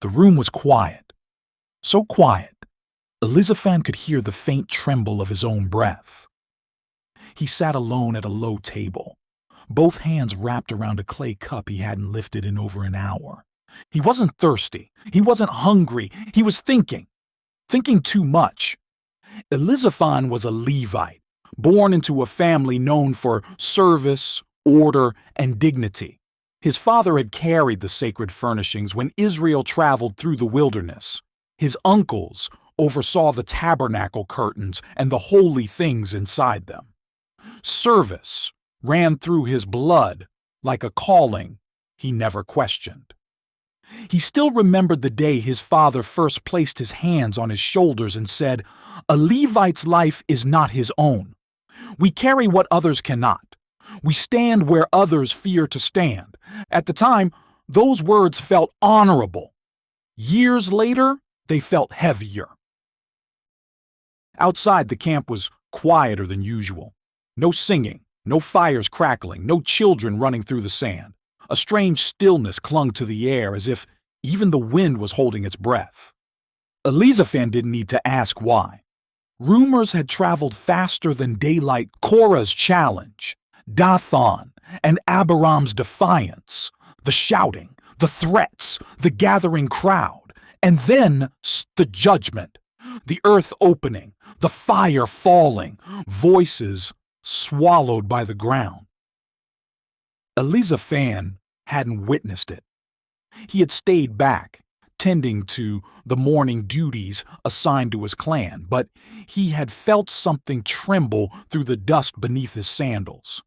The room was quiet, so quiet, Elizaphan could hear the faint tremble of his own breath. He sat alone at a low table, both hands wrapped around a clay cup he hadn't lifted in over an hour. He wasn't thirsty. He wasn't hungry. He was thinking too much. Elizaphan was a Levite, born into a family known for service, order, and dignity. His father had carried the sacred furnishings when Israel traveled through the wilderness. His uncles oversaw the tabernacle curtains and the holy things inside them. Service ran through his blood like a calling he never questioned. He still remembered the day his father first placed his hands on his shoulders and said, "A Levite's life is not his own. We carry what others cannot. We stand where others fear to stand." At the time, those words felt honorable. Years later, they felt heavier. Outside, the camp was quieter than usual. No singing, no fires crackling, no children running through the sand. A strange stillness clung to the air as if even the wind was holding its breath. Elizaphan didn't need to ask why. Rumors had traveled faster than daylight. Korah's challenge, Dathan, and Abiram's defiance, the shouting, the threats, the gathering crowd, and then the judgment, the earth opening, the fire falling, voices swallowed by the ground. Elizaphan hadn't witnessed it. He had stayed back, tending to the morning duties assigned to his clan, but he had felt something tremble through the dust beneath his sandals.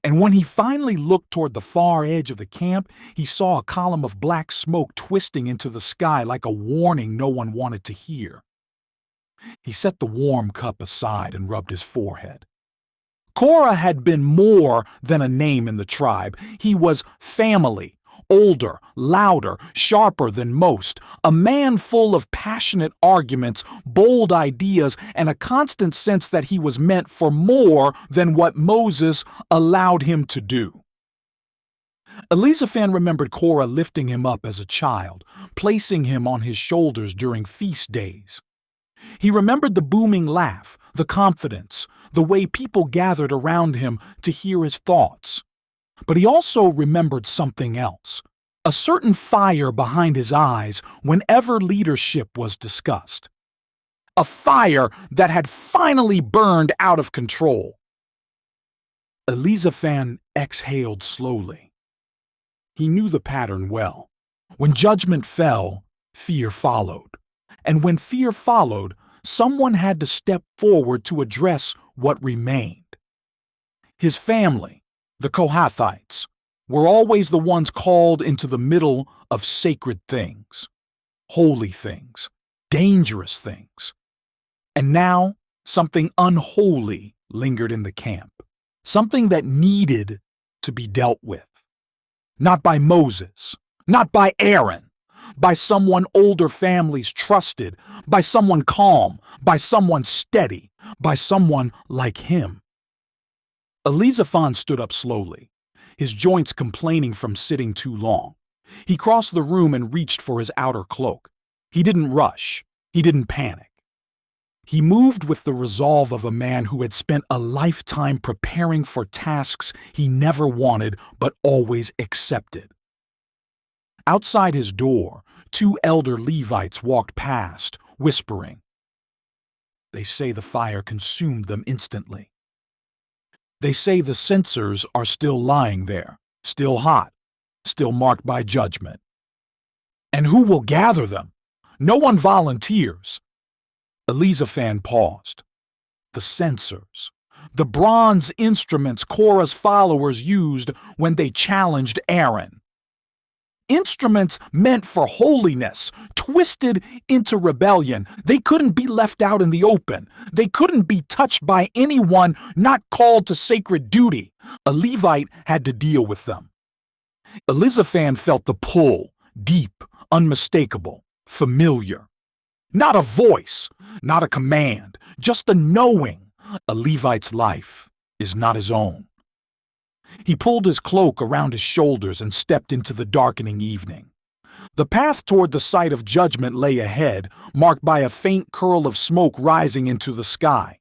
And when he finally looked toward the far edge of the camp, he saw a column of black smoke twisting into the sky like a warning no one wanted to hear. He set the warm cup aside and rubbed his forehead. Korah had been more than a name in the tribe. He was family, older, louder, sharper than most, a man full of passionate arguments, bold ideas, and a constant sense that he was meant for more than what Moses allowed him to do. Elizaphan remembered Korah lifting him up as a child, placing him on his shoulders during feast days. He remembered the booming laugh, the confidence, the way people gathered around him to hear his thoughts. But he also remembered something else, a certain fire behind his eyes whenever leadership was discussed. A fire that had finally burned out of control. Elizaphan exhaled slowly. He knew the pattern well. When judgment fell, fear followed. And when fear followed, someone had to step forward to address what remained. His family, the Kohathites, were always the ones called into the middle of sacred things, holy things, dangerous things. And now, something unholy lingered in the camp, something that needed to be dealt with. Not by Moses, not by Aaron, by someone older families trusted, by someone calm, by someone steady, by someone like him. Elizaphan stood up slowly, his joints complaining from sitting too long. He crossed the room and reached for his outer cloak. He didn't rush. He didn't panic. He moved with the resolve of a man who had spent a lifetime preparing for tasks he never wanted but always accepted. Outside his door, 2 elder Levites walked past, whispering. They say the fire consumed them instantly. They say the censers are still lying there, still hot, still marked by judgment. And who will gather them? No one volunteers. Elizaphan paused. The censers, the bronze instruments Korah's followers used when they challenged Aaron. Instruments meant for holiness, twisted into rebellion. They couldn't be left out in the open. They couldn't be touched by anyone not called to sacred duty. A Levite had to deal with them. Elizaphan felt the pull, deep, unmistakable, familiar. Not a voice, not a command, just a knowing. A Levite's life is not his own. He pulled his cloak around his shoulders and stepped into the darkening evening. The path toward the site of judgment lay ahead, marked by a faint curl of smoke rising into the sky.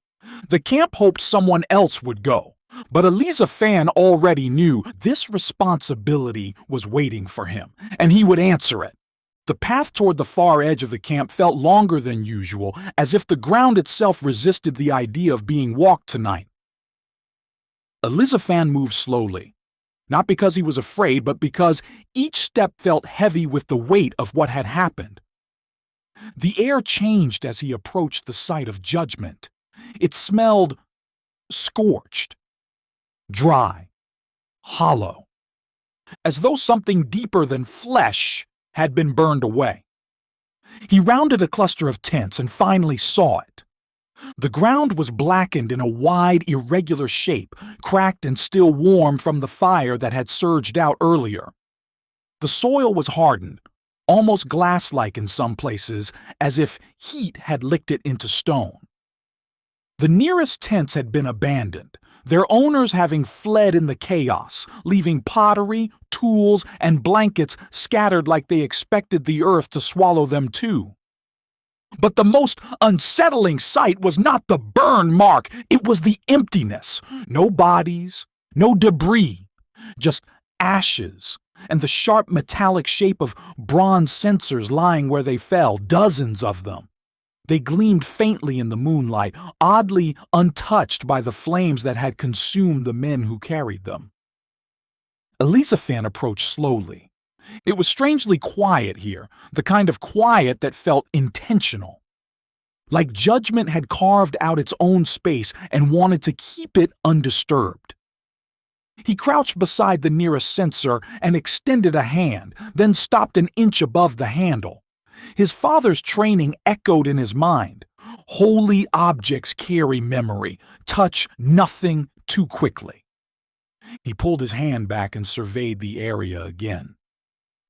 The camp hoped someone else would go, but Elizaphan already knew this responsibility was waiting for him, and he would answer it. The path toward the far edge of the camp felt longer than usual, as if the ground itself resisted the idea of being walked tonight. Elizaphan moved slowly, not because he was afraid, but because each step felt heavy with the weight of what had happened. The air changed as he approached the site of judgment. It smelled scorched, dry, hollow, as though something deeper than flesh had been burned away. He rounded a cluster of tents and finally saw it. The ground was blackened in a wide, irregular shape, cracked and still warm from the fire that had surged out earlier. The soil was hardened, almost glass-like in some places, as if heat had licked it into stone. The nearest tents had been abandoned, their owners having fled in the chaos, leaving pottery, tools, and blankets scattered like they expected the earth to swallow them too. But the most unsettling sight was not the burn mark, it was the emptiness. No bodies, no debris, just ashes, and the sharp metallic shape of bronze censers lying where they fell, dozens of them. They gleamed faintly in the moonlight, oddly untouched by the flames that had consumed the men who carried them. Elizaphan approached slowly. It was strangely quiet here, the kind of quiet that felt intentional. Like judgment had carved out its own space and wanted to keep it undisturbed. He crouched beside the nearest censer and extended a hand, then stopped an inch above the handle. His father's training echoed in his mind. Holy objects carry memory. Touch nothing too quickly. He pulled his hand back and surveyed the area again.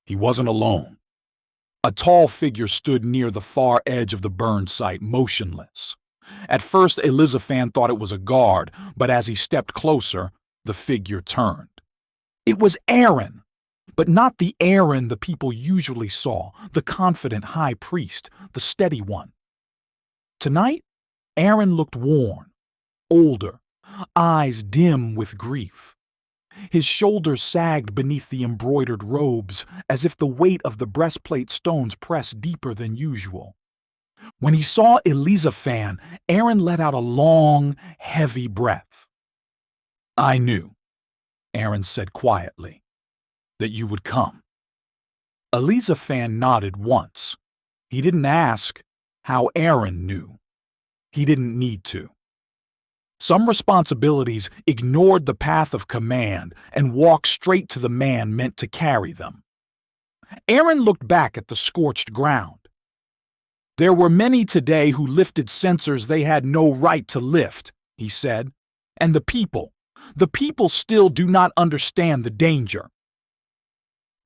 He wasn't alone. A tall figure stood near the far edge of the burn site, motionless. At first, Elizaphan thought it was a guard, but as he stepped closer, the figure turned. It was Aaron, but not the Aaron the people usually saw, the confident high priest, the steady one. Tonight, Aaron looked worn, older, eyes dim with grief. His shoulders sagged beneath the embroidered robes, as if the weight of the breastplate stones pressed deeper than usual. When he saw Elizaphan, Aaron let out a long, heavy breath. "I knew," Aaron said quietly, "that you would come." Elizaphan nodded once. He didn't ask how Aaron knew. He didn't need to. Some responsibilities ignored the path of command and walked straight to the man meant to carry them. Aaron looked back at the scorched ground. "There were many today who lifted censers they had no right to lift," he said, "and the people still do not understand the danger."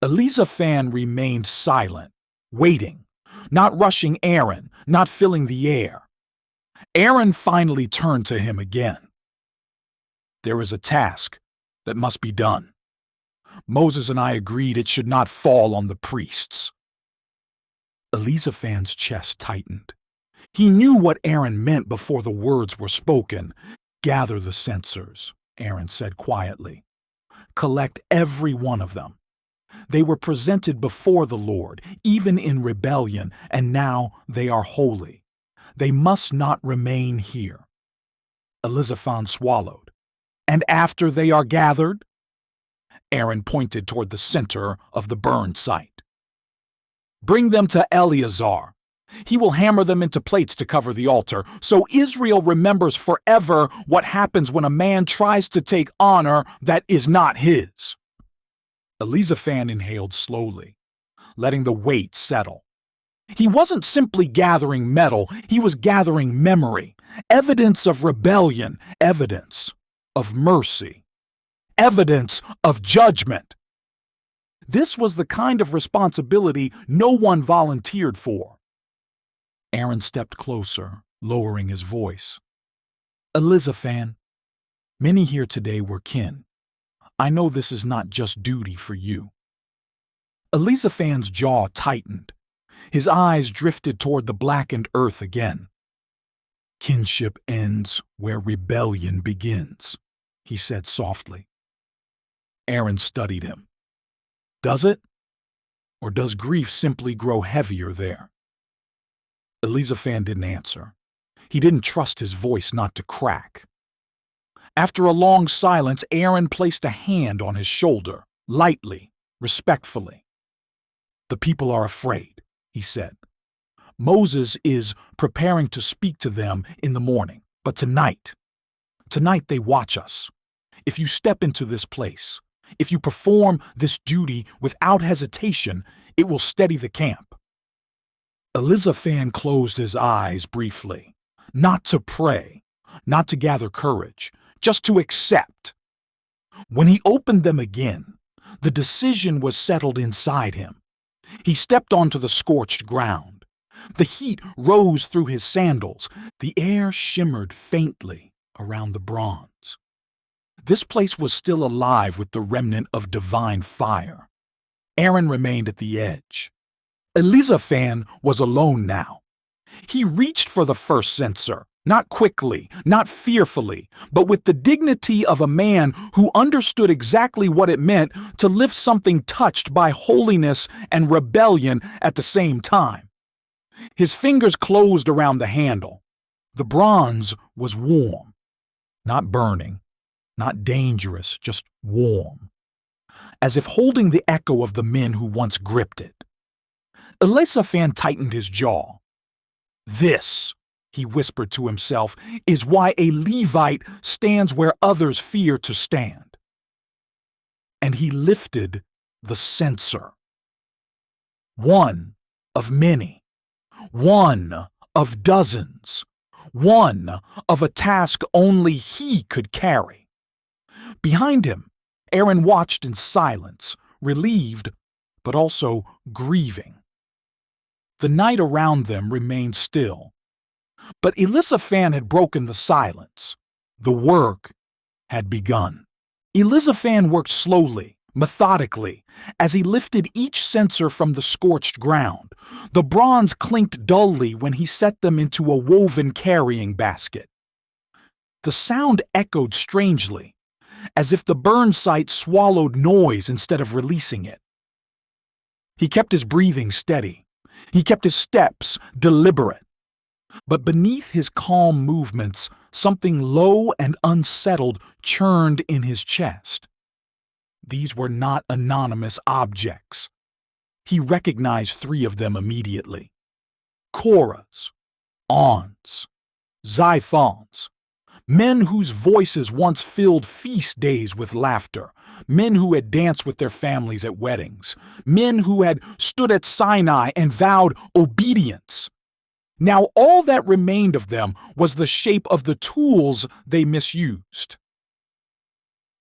Elizaphan remained silent, waiting, not rushing Aaron, not filling the air. Aaron finally turned to him again. "There is a task that must be done. Moses and I agreed it should not fall on the priests." Elizaphan's chest tightened. He knew what Aaron meant before the words were spoken. "Gather the censers," Aaron said quietly. "Collect every one of them. They were presented before the Lord, even in rebellion, and now they are holy. They must not remain here." Elizaphan swallowed. "And after they are gathered?" Aaron pointed toward the center of the burn site. "Bring them to Eleazar. He will hammer them into plates to cover the altar, so Israel remembers forever what happens when a man tries to take honor that is not his." Elizaphan inhaled slowly, letting the weight settle. He wasn't simply gathering metal, he was gathering memory, evidence of rebellion, evidence of mercy, evidence of judgment. This was the kind of responsibility no one volunteered for. Aaron stepped closer, lowering his voice. "Elizaphan, many here today were kin. I know this is not just duty for you." Elizaphan's jaw tightened. His eyes drifted toward the blackened earth again. "Kinship ends where rebellion begins," he said softly. Aaron studied him. "Does it? Or does grief simply grow heavier there?" Elizaphan didn't answer. He didn't trust his voice not to crack. After a long silence, Aaron placed a hand on his shoulder, lightly, respectfully. "The people are afraid," he said. "Moses is preparing to speak to them in the morning, but tonight they watch us. If you step into this place, if you perform this duty without hesitation, it will steady the camp." Elizaphan closed his eyes briefly, not to pray, not to gather courage, just to accept. When he opened them again, the decision was settled inside him. He stepped onto the scorched ground. The heat rose through his sandals. The air shimmered faintly around the bronze. This place was still alive with the remnant of divine fire. Aaron remained at the edge. Elizaphan was alone now. He reached for the first censer, not quickly, not fearfully, but with the dignity of a man who understood exactly what it meant to lift something touched by holiness and rebellion at the same time. His fingers closed around the handle. The bronze was warm, not burning, not dangerous, just warm, as if holding the echo of the men who once gripped it. Elizaphan tightened his jaw. "This," he whispered to himself, "is why a Levite stands where others fear to stand." And he lifted the censer. One of many. One of dozens. One of a task only he could carry. Behind him, Aaron watched in silence, relieved, but also grieving. The night around them remained still. But Elizaphan had broken the silence. The work had begun. Elizaphan worked slowly, methodically, as he lifted each censer from the scorched ground. The bronze clinked dully when he set them into a woven carrying basket. The sound echoed strangely, as if the burn site swallowed noise instead of releasing it. He kept his breathing steady. He kept his steps deliberate. But beneath his calm movements, something low and unsettled churned in his chest. These were not anonymous objects. He recognized 3 of them immediately. Korahs, Ons, Zyphons, men whose voices once filled feast days with laughter, men who had danced with their families at weddings, men who had stood at Sinai and vowed obedience. Now all that remained of them was the shape of the tools they misused.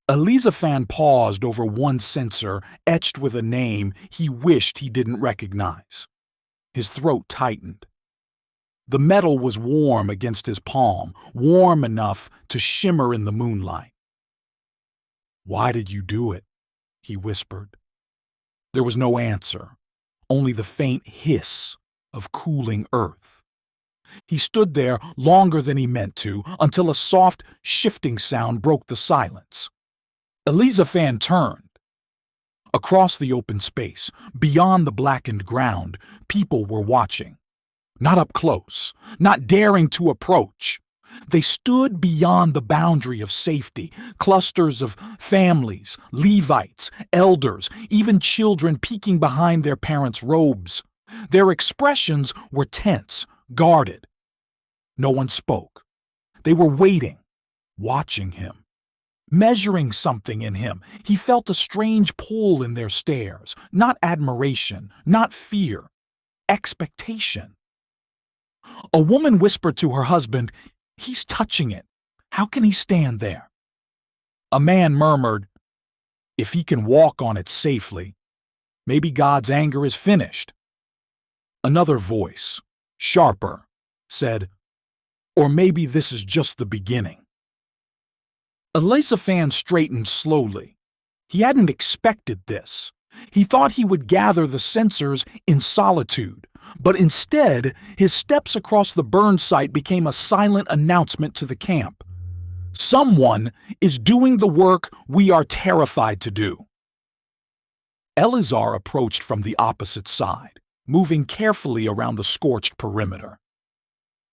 Elizaphan paused over one censer etched with a name he wished he didn't recognize. His throat tightened. The metal was warm against his palm, warm enough to shimmer in the moonlight. "Why did you do it?" he whispered. There was no answer, only the faint hiss of cooling earth. He stood there longer than he meant to, until a soft, shifting sound broke the silence. Elizaphan turned. Across the open space, beyond the blackened ground, people were watching. Not up close, not daring to approach. They stood beyond the boundary of safety, clusters of families, Levites, elders, even children peeking behind their parents' robes. Their expressions were tense, guarded. No one spoke. They were waiting, watching him, measuring something in him. He felt a strange pull in their stares, not admiration, not fear, expectation. A woman whispered to her husband, "He's touching it. How can he stand there?" A man murmured, "If he can walk on it safely, maybe God's anger is finished." Another voice, sharper, said, "Or maybe this is just the beginning." Elizaphan straightened slowly. He hadn't expected this. He thought he would gather the censers in solitude, but instead, his steps across the burn site became a silent announcement to the camp. Someone is doing the work we are terrified to do. Eleazar approached from the opposite side, moving carefully around the scorched perimeter.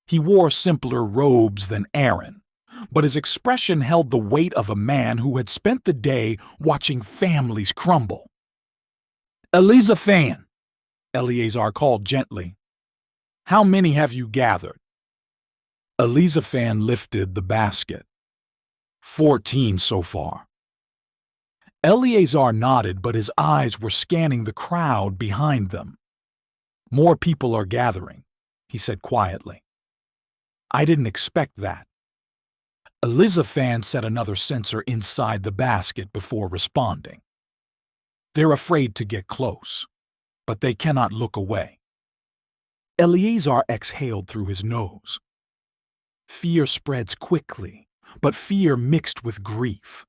He wore simpler robes than Aaron, but his expression held the weight of a man who had spent the day watching families crumble. "Elizaphan," Eleazar called gently. "How many have you gathered?" Elizaphan lifted the basket. 14 so far." Eleazar nodded, but his eyes were scanning the crowd behind them. "More people are gathering," he said quietly. "I didn't expect that." Elizaphan set another censer inside the basket before responding. "They're afraid to get close, but they cannot look away." Eleazar exhaled through his nose. Fear spreads quickly, but fear mixed with grief.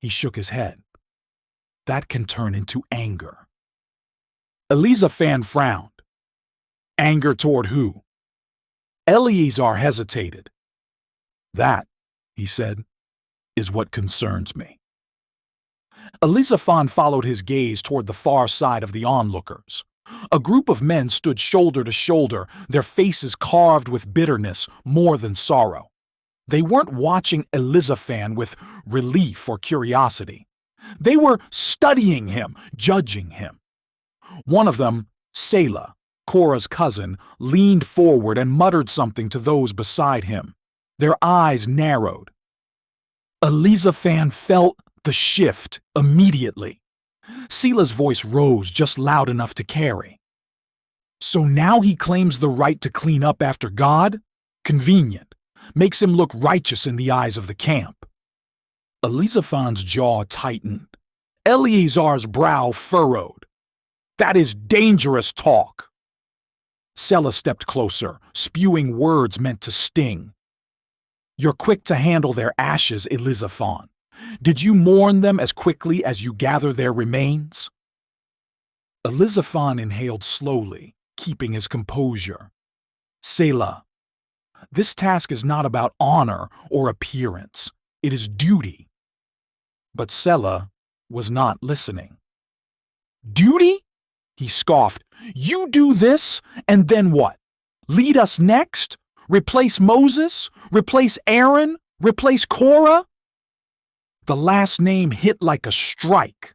He shook his head. That can turn into anger. Elizaphan frowned. "Anger toward who?" Eleazar hesitated. "That," he said, "is what concerns me." Elizaphan followed his gaze toward the far side of the onlookers. A group of men stood shoulder to shoulder, their faces carved with bitterness more than sorrow. They weren't watching Elizaphan with relief or curiosity. They were studying him, judging him. One of them, Selah, Korah's cousin, leaned forward and muttered something to those beside him. Their eyes narrowed. Elizaphan felt the shift immediately. Selah's voice rose just loud enough to carry. "So now he claims the right to clean up after God? Convenient. Makes him look righteous in the eyes of the camp." Elizaphan's jaw tightened. Eleazar's brow furrowed. "That is dangerous talk." Selah stepped closer, spewing words meant to sting. "You're quick to handle their ashes, Elizaphan. Did you mourn them as quickly as you gather their remains?" Elizaphan inhaled slowly, keeping his composure. "Selah, this task is not about honor or appearance. It is duty." But Selah was not listening. "Duty?" he scoffed. "You do this, and then what? Lead us next? Replace Moses? Replace Aaron? Replace Korah?" The last name hit like a strike.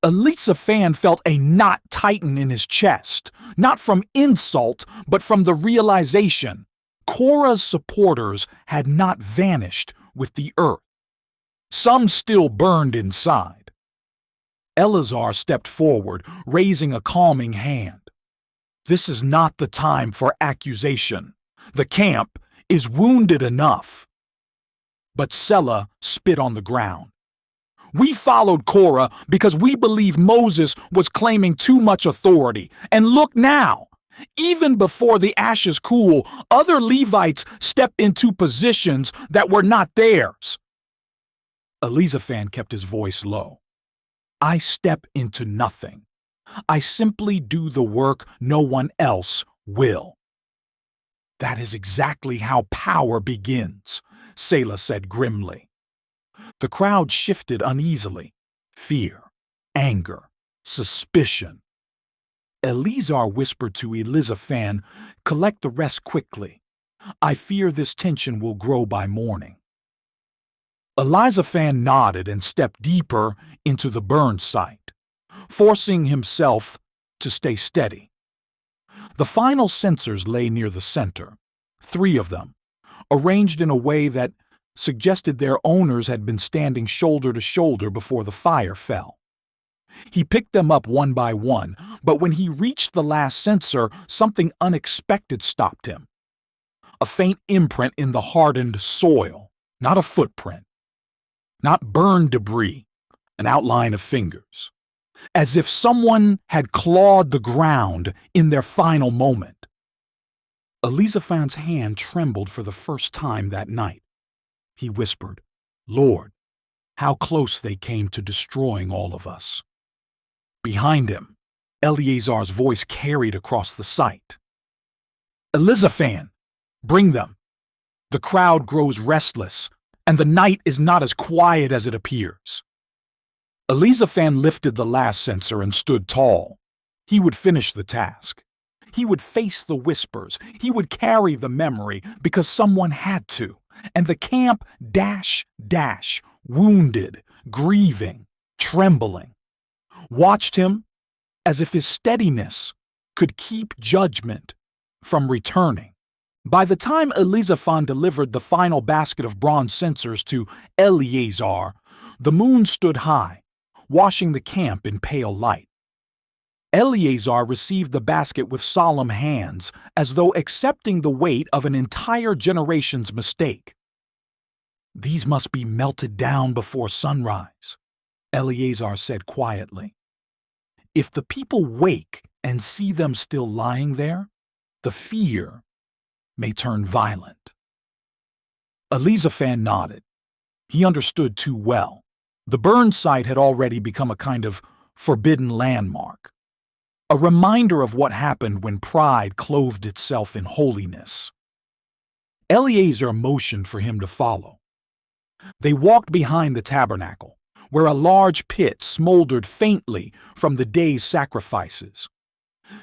Elizaphan felt a knot tighten in his chest, not from insult, but from the realization Korah's supporters had not vanished with the earth. Some still burned inside. Eleazar stepped forward, raising a calming hand. "This is not the time for accusation. The camp is wounded enough." But Selah spit on the ground. "We followed Korah because we believed Moses was claiming too much authority. And look now! Even before the ashes cool, other Levites step into positions that were not theirs." Elizaphan kept his voice low. "I step into nothing. I simply do the work no one else will." "That is exactly how power begins," Selah said grimly. The crowd shifted uneasily. Fear, anger, suspicion. Eleazar whispered to Elizaphan, "Collect the rest quickly. I fear this tension will grow by morning." Elizaphan nodded and stepped deeper into the burn site, forcing himself to stay steady. The final censers lay near the center, 3 of them, arranged in a way that suggested their owners had been standing shoulder to shoulder before the fire fell. He picked them up one by one, but when he reached the last censer, something unexpected stopped him. A faint imprint in the hardened soil, not a footprint. Not burned debris, an outline of fingers. As if someone had clawed the ground in their final moment. Elizaphan's hand trembled for the first time that night. He whispered, "Lord, how close they came to destroying all of us." Behind him, Eleazar's voice carried across the site. "Elizaphan, bring them. The crowd grows restless, and the night is not as quiet as it appears." Elizaphan lifted the last censer and stood tall. He would finish the task. He would face the whispers. He would carry the memory because someone had to. And the camp wounded, grieving, trembling, watched him as if his steadiness could keep judgment from returning. By the time Elizaphan delivered the final basket of bronze censers to Eleazar, the moon stood high, washing the camp in pale light. Eleazar received the basket with solemn hands, as though accepting the weight of an entire generation's mistake. "These must be melted down before sunrise," Eleazar said quietly. "If the people wake and see them still lying there, the fear may turn violent." Elizaphan nodded. He understood too well. The burn site had already become a kind of forbidden landmark, a reminder of what happened when pride clothed itself in holiness. Eleazar motioned for him to follow. They walked behind the tabernacle, where a large pit smoldered faintly from the day's sacrifices.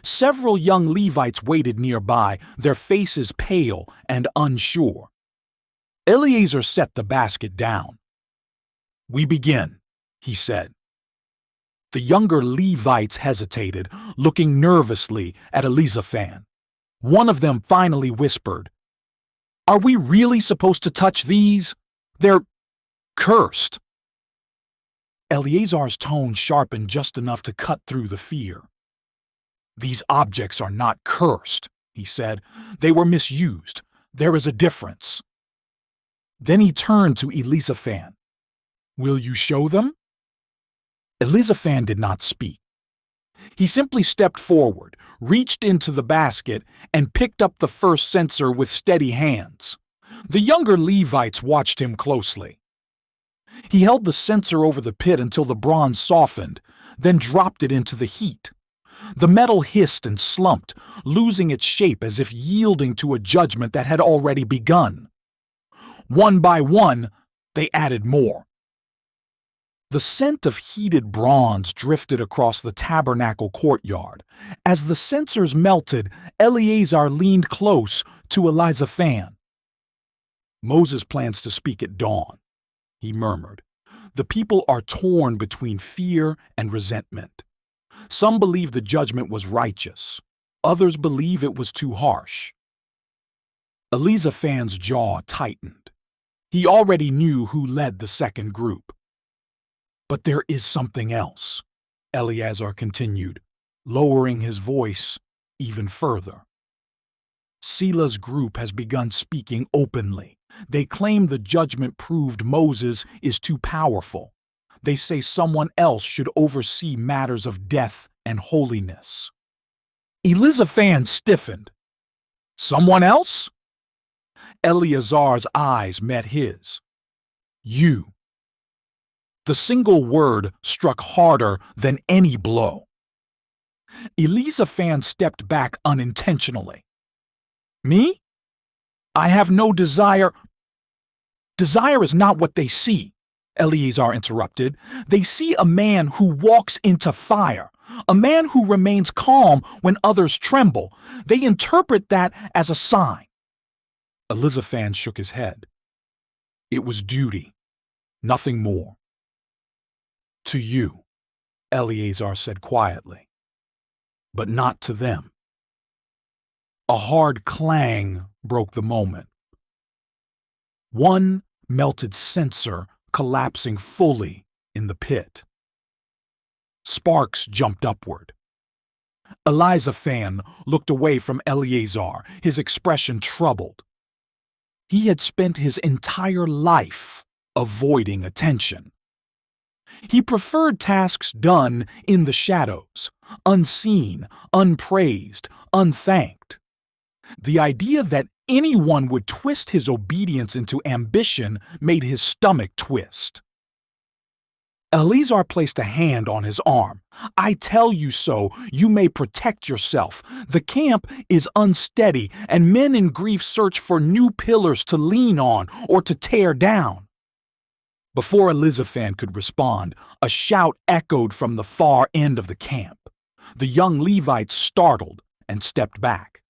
Several young Levites waited nearby, their faces pale and unsure. Eleazar set the basket down. "We begin," he said. The younger Levites hesitated, looking nervously at Elizaphan. One of them finally whispered, "Are we really supposed to touch these? They're cursed." Eleazar's tone sharpened just enough to cut through the fear. "These objects are not cursed," he said. "They were misused. There is a difference." Then he turned to Elizaphan. "Will you show them?" Elizaphan did not speak. He simply stepped forward, reached into the basket, and picked up the first censer with steady hands. The younger Levites watched him closely. He held the censer over the pit until the bronze softened, then dropped it into the heat. The metal hissed and slumped, losing its shape as if yielding to a judgment that had already begun. One by one, they added more. The scent of heated bronze drifted across the tabernacle courtyard. As the censers melted, Eleazar leaned close to Elizaphan. "Moses plans to speak at dawn," he murmured. "The people are torn between fear and resentment. Some believe the judgment was righteous. Others believe it was too harsh." Elizaphan's jaw tightened. He already knew who led the second group. "But there is something else," Eleazar continued, lowering his voice even further. "Selah's group has begun speaking openly. They claim the judgment proved Moses is too powerful. They say someone else should oversee matters of death and holiness." Elizaphan stiffened. "Someone else?" Eleazar's eyes met his. "You." The single word struck harder than any blow. Elizaphan stepped back unintentionally. "Me? I have no desire." "Desire is not what they see," Eleazar interrupted. "They see a man who walks into fire, a man who remains calm when others tremble. They interpret that as a sign." Elizaphan shook his head. "It was duty, nothing more." "To you," Eleazar said quietly, "but not to them." A hard clang broke the moment. One melted censer collapsing fully in the pit. Sparks jumped upward. Elizaphan looked away from Eleazar, his expression troubled. He had spent his entire life avoiding attention. He preferred tasks done in the shadows, unseen, unpraised, unthanked. The idea that anyone would twist his obedience into ambition made his stomach twist. Eleazar placed a hand on his arm. "I tell you so, you may protect yourself. The camp is unsteady, and men in grief search for new pillars to lean on or to tear down." Before Elizaphan could respond, a shout echoed from the far end of the camp. The young Levites startled and stepped back.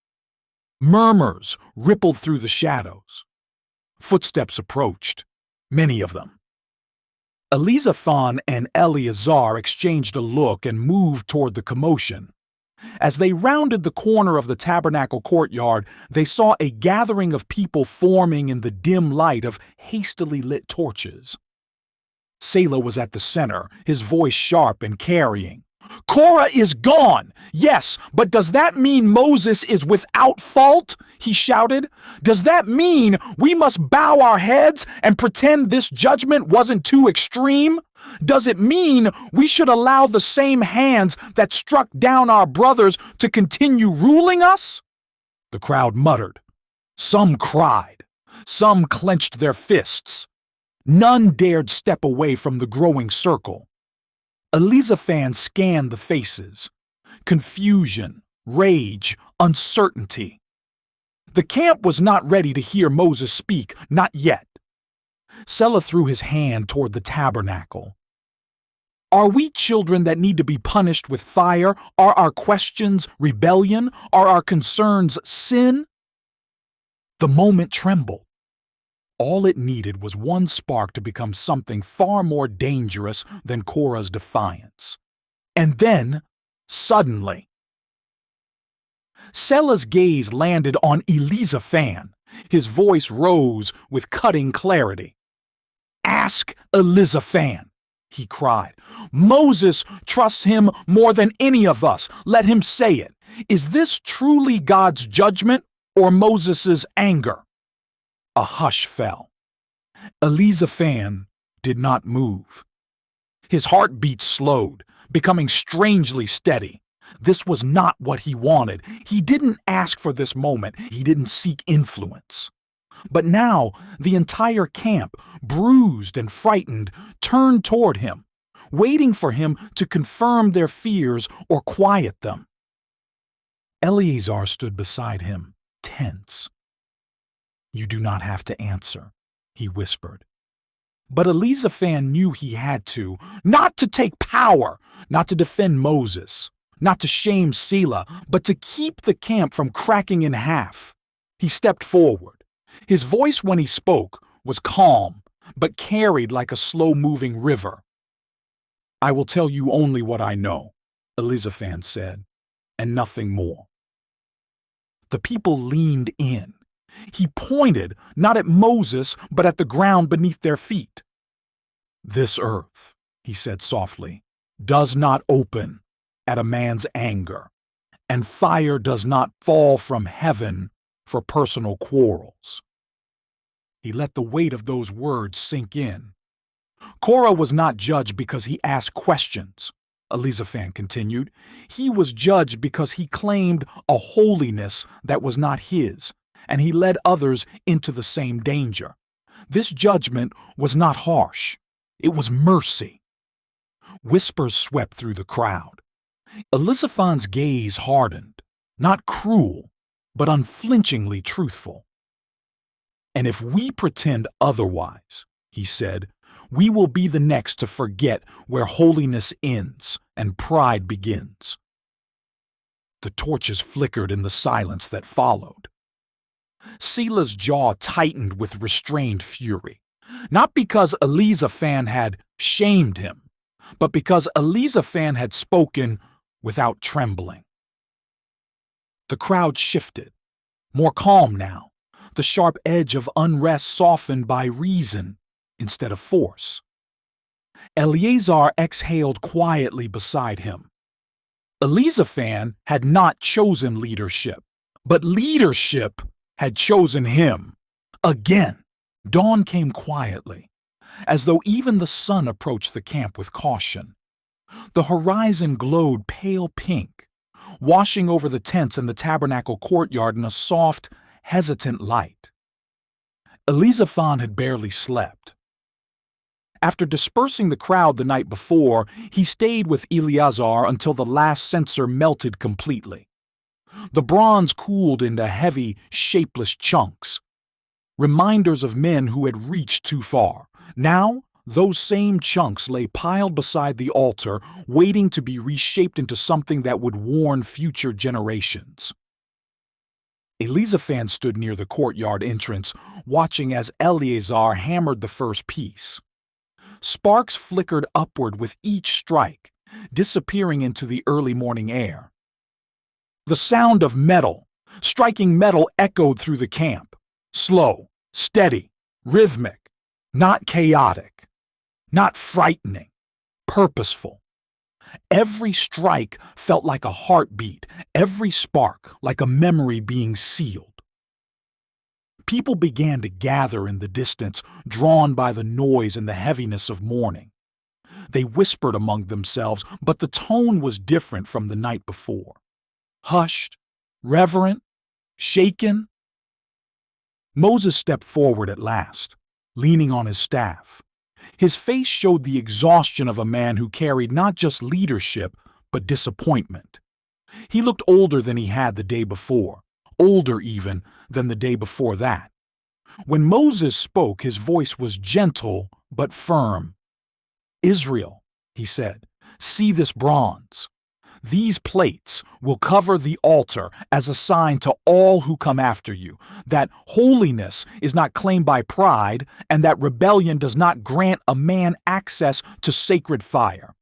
Murmurs rippled through the shadows. Footsteps approached, many of them. Elizaphan and Eleazar exchanged a look and moved toward the commotion. As they rounded the corner of the Tabernacle courtyard, they saw a gathering of people forming in the dim light of hastily lit torches. Selah was at the center, his voice sharp and carrying. "Korah is gone! Yes, but does that mean Moses is without fault?" he shouted. "Does that mean we must bow our heads and pretend this judgment wasn't too extreme? Does it mean we should allow the same hands that struck down our brothers to continue ruling us?" The crowd muttered. Some cried. Some clenched their fists. None dared step away from the growing circle. Elizaphan scanned the faces. Confusion, rage, uncertainty. The camp was not ready to hear Moses speak, not yet. Selah threw his hand toward the tabernacle. "Are we children that need to be punished with fire? Are our questions rebellion? Are our concerns sin?" The moment trembled. All it needed was one spark to become something far more dangerous than Korah's defiance. And then, suddenly, Selah's gaze landed on Elizaphan. His voice rose with cutting clarity. "Ask Elizaphan," he cried. "Moses trusts him more than any of us. Let him say it. Is this truly God's judgment or Moses' anger?" A hush fell. Elizaphan did not move. His heartbeat slowed, becoming strangely steady. This was not what he wanted. He didn't ask for this moment. He didn't seek influence. But now, the entire camp, bruised and frightened, turned toward him, waiting for him to confirm their fears or quiet them. Eleazar stood beside him, tense. "You do not have to answer," he whispered. But Elizaphan knew he had to, not to take power, not to defend Moses, not to shame Selah, but to keep the camp from cracking in half. He stepped forward. His voice when he spoke was calm, but carried like a slow-moving river. "I will tell you only what I know," Elizaphan said, "and nothing more." The people leaned in. He pointed not at Moses, but at the ground beneath their feet. "This earth," he said softly, "does not open at a man's anger, and fire does not fall from heaven for personal quarrels." He let the weight of those words sink in. Korah was not judged because he asked questions, Elizaphan continued. He was judged because he claimed a holiness that was not his, and he led others into the same danger. This judgment was not harsh. It was mercy. Whispers swept through the crowd. Elizaphan's gaze hardened, not cruel, but unflinchingly truthful. "And if we pretend otherwise," he said, "we will be the next to forget where holiness ends and pride begins." The torches flickered in the silence that followed. Selah's jaw tightened with restrained fury, not because Elizaphan had shamed him, but because Elizaphan had spoken without trembling. The crowd shifted, more calm now, the sharp edge of unrest softened by reason instead of force. Eleazar exhaled quietly beside him. Elizaphan had not chosen leadership, but leadership had chosen him. Again, dawn came quietly, as though even the sun approached the camp with caution. The horizon glowed pale pink, washing over the tents in the tabernacle courtyard in a soft, hesitant light. Elizaphan had barely slept. After dispersing the crowd the night before, he stayed with Eleazar until the last censer melted completely. The bronze cooled into heavy, shapeless chunks, reminders of men who had reached too far. Now, those same chunks lay piled beside the altar, waiting to be reshaped into something that would warn future generations. Elizaphan stood near the courtyard entrance, watching as Eleazar hammered the first piece. Sparks flickered upward with each strike, disappearing into the early morning air. The sound of metal, striking metal, echoed through the camp. Slow, steady, rhythmic, not chaotic, not frightening, purposeful. Every strike felt like a heartbeat, every spark like a memory being sealed. People began to gather in the distance, drawn by the noise and the heaviness of mourning. They whispered among themselves, but the tone was different from the night before. Hushed, reverent, shaken. Moses stepped forward at last, leaning on his staff. His face showed the exhaustion of a man who carried not just leadership, but disappointment. He looked older than he had the day before, older even than the day before that. When Moses spoke, his voice was gentle but firm. "Israel," he said, "see this bronze. These plates will cover the altar as a sign to all who come after you, that holiness is not claimed by pride and that rebellion does not grant a man access to sacred fire."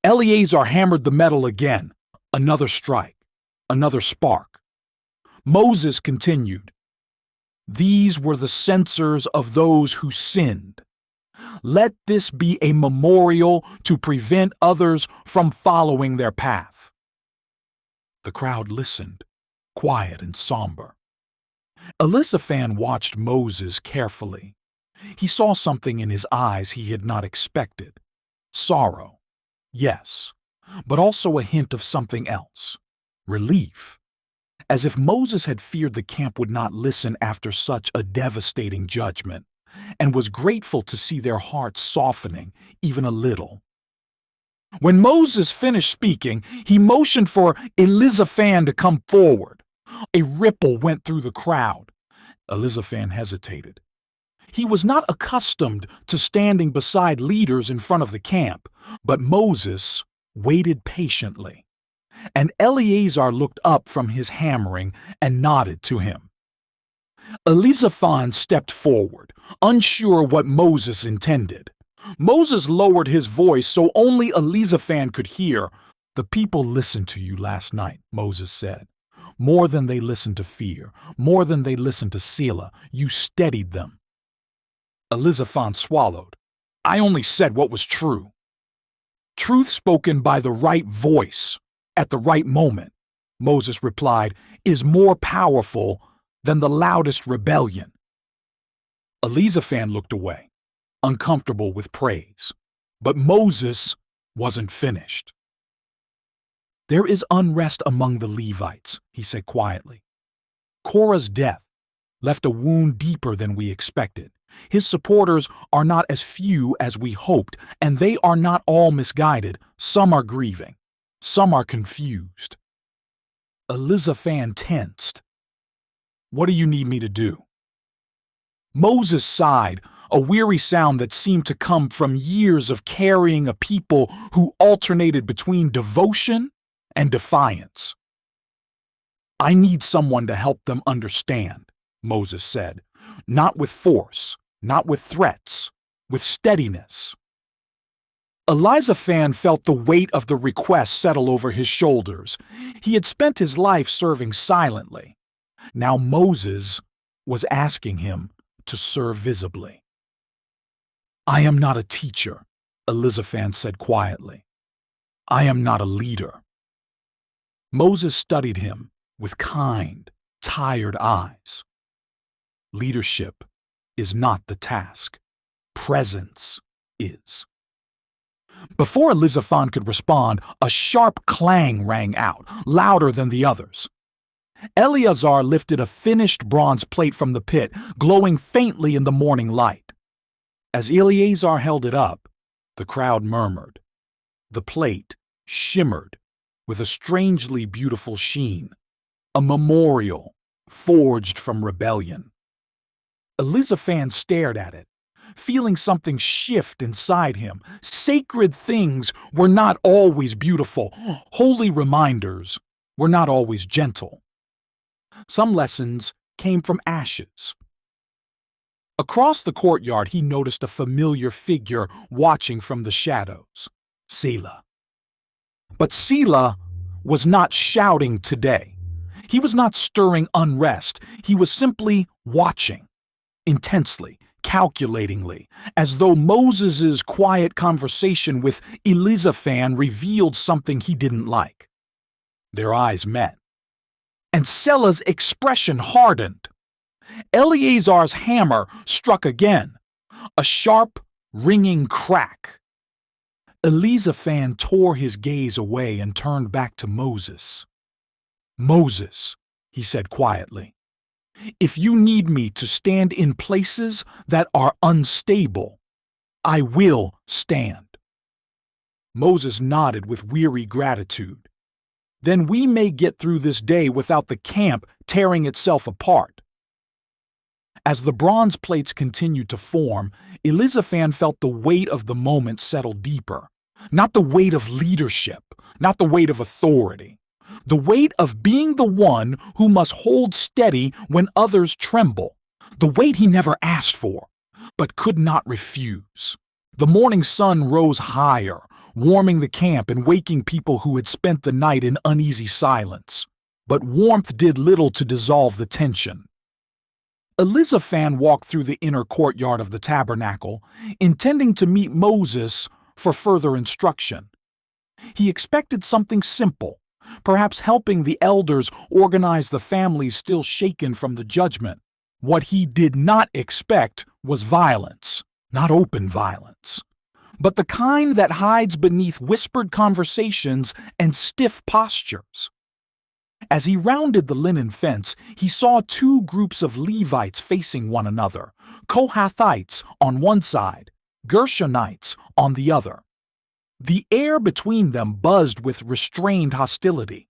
Eleazar hammered the metal again, another strike, another spark. Moses continued, "These were the censers of those who sinned. Let this be a memorial to prevent others from following their path." The crowd listened, quiet and somber. Elizaphan watched Moses carefully. He saw something in his eyes he had not expected. Sorrow, yes, but also a hint of something else. Relief. As if Moses had feared the camp would not listen after such a devastating judgment, and was grateful to see their hearts softening even a little. When Moses finished speaking, he motioned for Elizaphan to come forward. A ripple went through the crowd. Elizaphan hesitated. He was not accustomed to standing beside leaders in front of the camp, but Moses waited patiently. And Eleazar looked up from his hammering and nodded to him. Elizaphan stepped forward, unsure what Moses intended. Moses lowered his voice so only Elizaphan could hear. "The people listened to you last night," Moses said. "More than they listened to fear, more than they listened to Selah. You steadied them." Elizaphan swallowed. "I only said what was true." "Truth spoken by the right voice, at the right moment," Moses replied, "is more powerful than the loudest rebellion." Elizaphan looked away, uncomfortable with praise. But Moses wasn't finished. "There is unrest among the Levites," he said quietly. "Korah's death left a wound deeper than we expected. His supporters are not as few as we hoped, and they are not all misguided. Some are grieving. Some are confused." Elizaphan tensed. "What do you need me to do?" Moses sighed, a weary sound that seemed to come from years of carrying a people who alternated between devotion and defiance. "I need someone to help them understand," Moses said. "Not with force, not with threats, with steadiness." Elizaphan felt the weight of the request settle over his shoulders. He had spent his life serving silently. Now Moses was asking him to serve visibly. "I am not a teacher," Elizaphan said quietly. "I am not a leader." Moses studied him with kind, tired eyes. Leadership is not the task. Presence is. Before Elizaphan could respond, a sharp clang rang out, louder than the others. Eleazar lifted a finished bronze plate from the pit, glowing faintly in the morning light. As Eleazar held it up, the crowd murmured. The plate shimmered with a strangely beautiful sheen, a memorial forged from rebellion. Elizaphan stared at it, feeling something shift inside him. Sacred things were not always beautiful. Holy reminders were not always gentle. Some lessons came from ashes. Across the courtyard, he noticed a familiar figure watching from the shadows, Selah. But Selah was not shouting today. He was not stirring unrest. He was simply watching, intensely, calculatingly, as though Moses' quiet conversation with Elizaphan revealed something he didn't like. Their eyes met, and Selah's expression hardened. Eleazar's hammer struck again, a sharp, ringing crack. Elizaphan tore his gaze away and turned back to Moses. "Moses," he said quietly, "if you need me to stand in places that are unstable, I will stand." Moses nodded with weary gratitude. "Then we may get through this day without the camp tearing itself apart." As the bronze plates continued to form, Elizaphan felt the weight of the moment settle deeper. Not the weight of leadership, not the weight of authority. The weight of being the one who must hold steady when others tremble. The weight he never asked for, but could not refuse. The morning sun rose higher, warming the camp and waking people who had spent the night in uneasy silence. But warmth did little to dissolve the tension. Elizaphan walked through the inner courtyard of the tabernacle, intending to meet Moses for further instruction. He expected something simple, perhaps helping the elders organize the families still shaken from the judgment. What he did not expect was violence, not open violence, but the kind that hides beneath whispered conversations and stiff postures. As he rounded the linen fence, he saw two groups of Levites facing one another, Kohathites on one side, Gershonites on the other. The air between them buzzed with restrained hostility.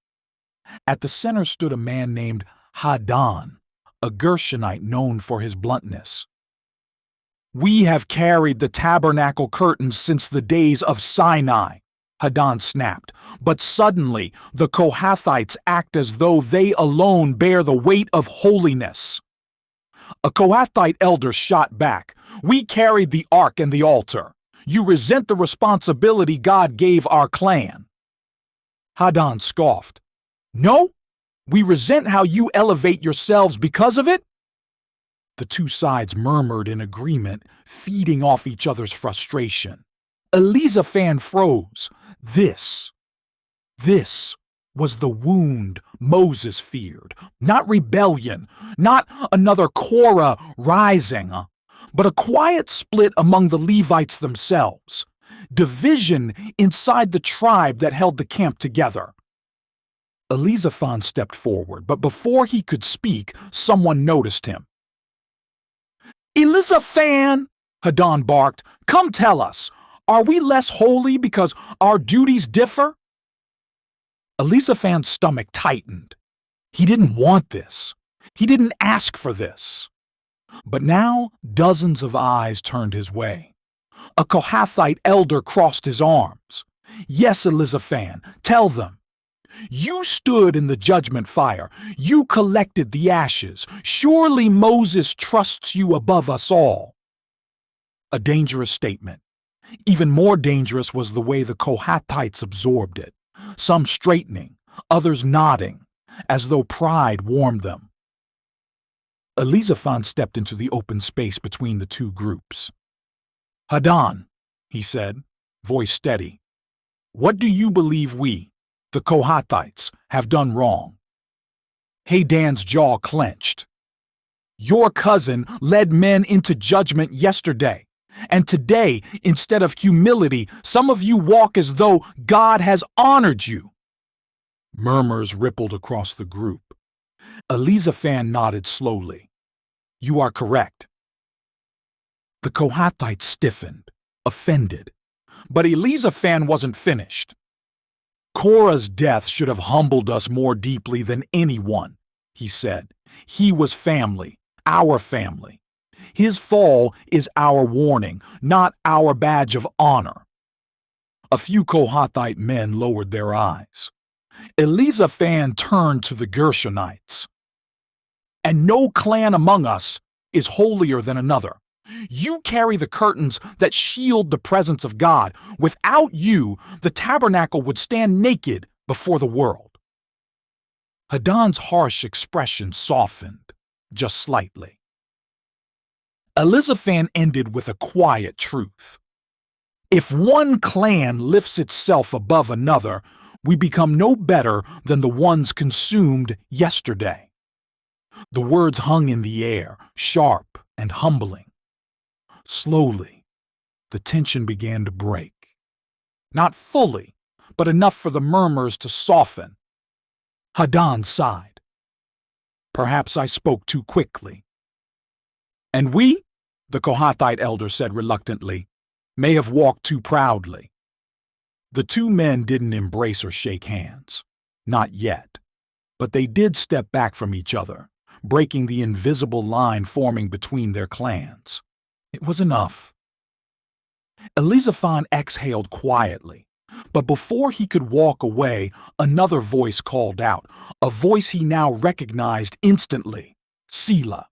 At the center stood a man named Hadan, a Gershonite known for his bluntness. "We have carried the tabernacle curtains since the days of Sinai," Hadan snapped. "But suddenly the Kohathites act as though they alone bear the weight of holiness." A Kohathite elder shot back. "We carried the ark and the altar. You resent the responsibility God gave our clan." Hadan scoffed. "No? We resent how you elevate yourselves because of it?" The two sides murmured in agreement, feeding off each other's frustration. Elizaphan froze. This was the wound Moses feared. Not rebellion, not another Korah rising, but a quiet split among the Levites themselves. Division inside the tribe that held the camp together. Elizaphan stepped forward, but before he could speak, someone noticed him. "Elizaphan!" Hadan barked. "Come tell us, are we less holy because our duties differ?" Elizaphan's stomach tightened. He didn't want this. He didn't ask for this. But now dozens of eyes turned his way. A Kohathite elder crossed his arms. "Yes, Elizaphan, tell them. You stood in the judgment fire. You collected the ashes. Surely Moses trusts you above us all." A dangerous statement. Even more dangerous was the way the Kohathites absorbed it, some straightening, others nodding, as though pride warmed them. Elizaphan stepped into the open space between the two groups. "Hadan," he said, voice steady, "what do you believe we, the Kohathites, have done wrong?" Hadan's jaw clenched. "Your cousin led men into judgment yesterday, and today, instead of humility, some of you walk as though God has honored you." Murmurs rippled across the group. Elizaphan nodded slowly. "You are correct." The Kohathites stiffened, offended, but Elizaphan wasn't finished. Korah's death should have humbled us more deeply than anyone, he said. He was family, our family. His fall is our warning, not our badge of honor. A few Kohathite men lowered their eyes. Elizaphan turned to the Gershonites. And no clan among us is holier than another. You carry the curtains that shield the presence of God. Without you, the tabernacle would stand naked before the world. Haddan's harsh expression softened, just slightly. Elizaphan ended with a quiet truth. If one clan lifts itself above another, we become no better than the ones consumed yesterday. The words hung in the air, sharp and humbling. Slowly, the tension began to break. Not fully, but enough for the murmurs to soften. Haddan sighed. Perhaps I spoke too quickly. And we, the Kohathite elder said reluctantly, may have walked too proudly. The two men didn't embrace or shake hands. Not yet. But they did step back from each other, breaking the invisible line forming between their clans. It was enough. Elizaphan exhaled quietly, but before he could walk away, another voice called out, a voice he now recognized instantly, Selah.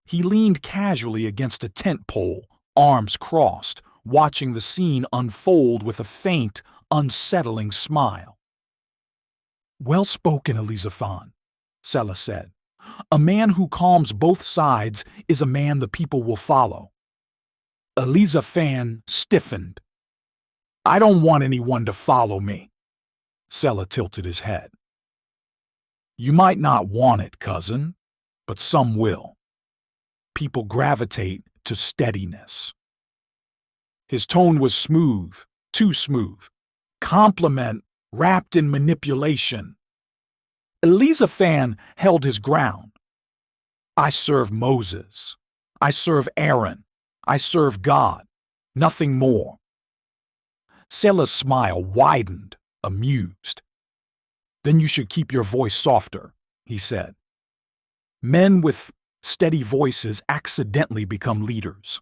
He leaned casually against a tent pole, arms crossed, watching the scene unfold with a faint, unsettling smile. Well spoken, Elizaphan, Selah said. A man who calms both sides is a man the people will follow. Elizaphan stiffened. I don't want anyone to follow me. Selah tilted his head. You might not want it, cousin, but some will. People gravitate to steadiness. His tone was smooth, too smooth. Compliment wrapped in manipulation. Elizaphan held his ground. I serve Moses. I serve Aaron. I serve God. Nothing more. Selah's smile widened, amused. Then you should keep your voice softer, he said. Men with steady voices accidentally become leaders.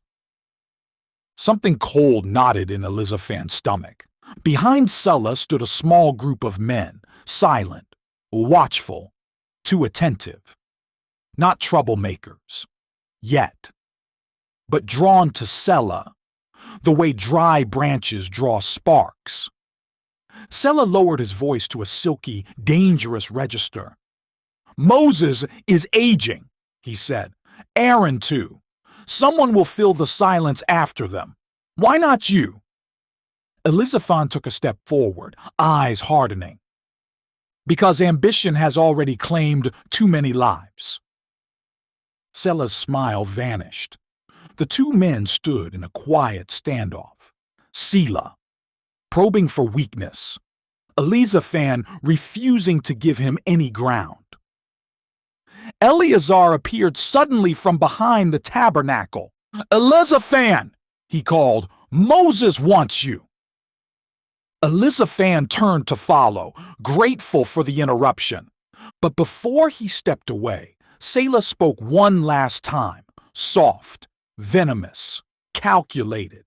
Something cold knotted in Elizaphan's stomach. Behind Selah stood a small group of men, silent, watchful, too attentive. Not troublemakers. Yet. But drawn to Selah, the way dry branches draw sparks. Selah lowered his voice to a silky, dangerous register. Moses is aging, he said. Aaron, too. Someone will fill the silence after them. Why not you? Elizaphan took a step forward, eyes hardening. Because ambition has already claimed too many lives. Selah's smile vanished. The two men stood in a quiet standoff. Selah, probing for weakness. Elizaphan refusing to give him any ground. Eleazar appeared suddenly from behind the tabernacle. Elizaphan, he called, Moses wants you. Elizaphan turned to follow, grateful for the interruption. But before he stepped away, Selah spoke one last time, soft, venomous, calculated.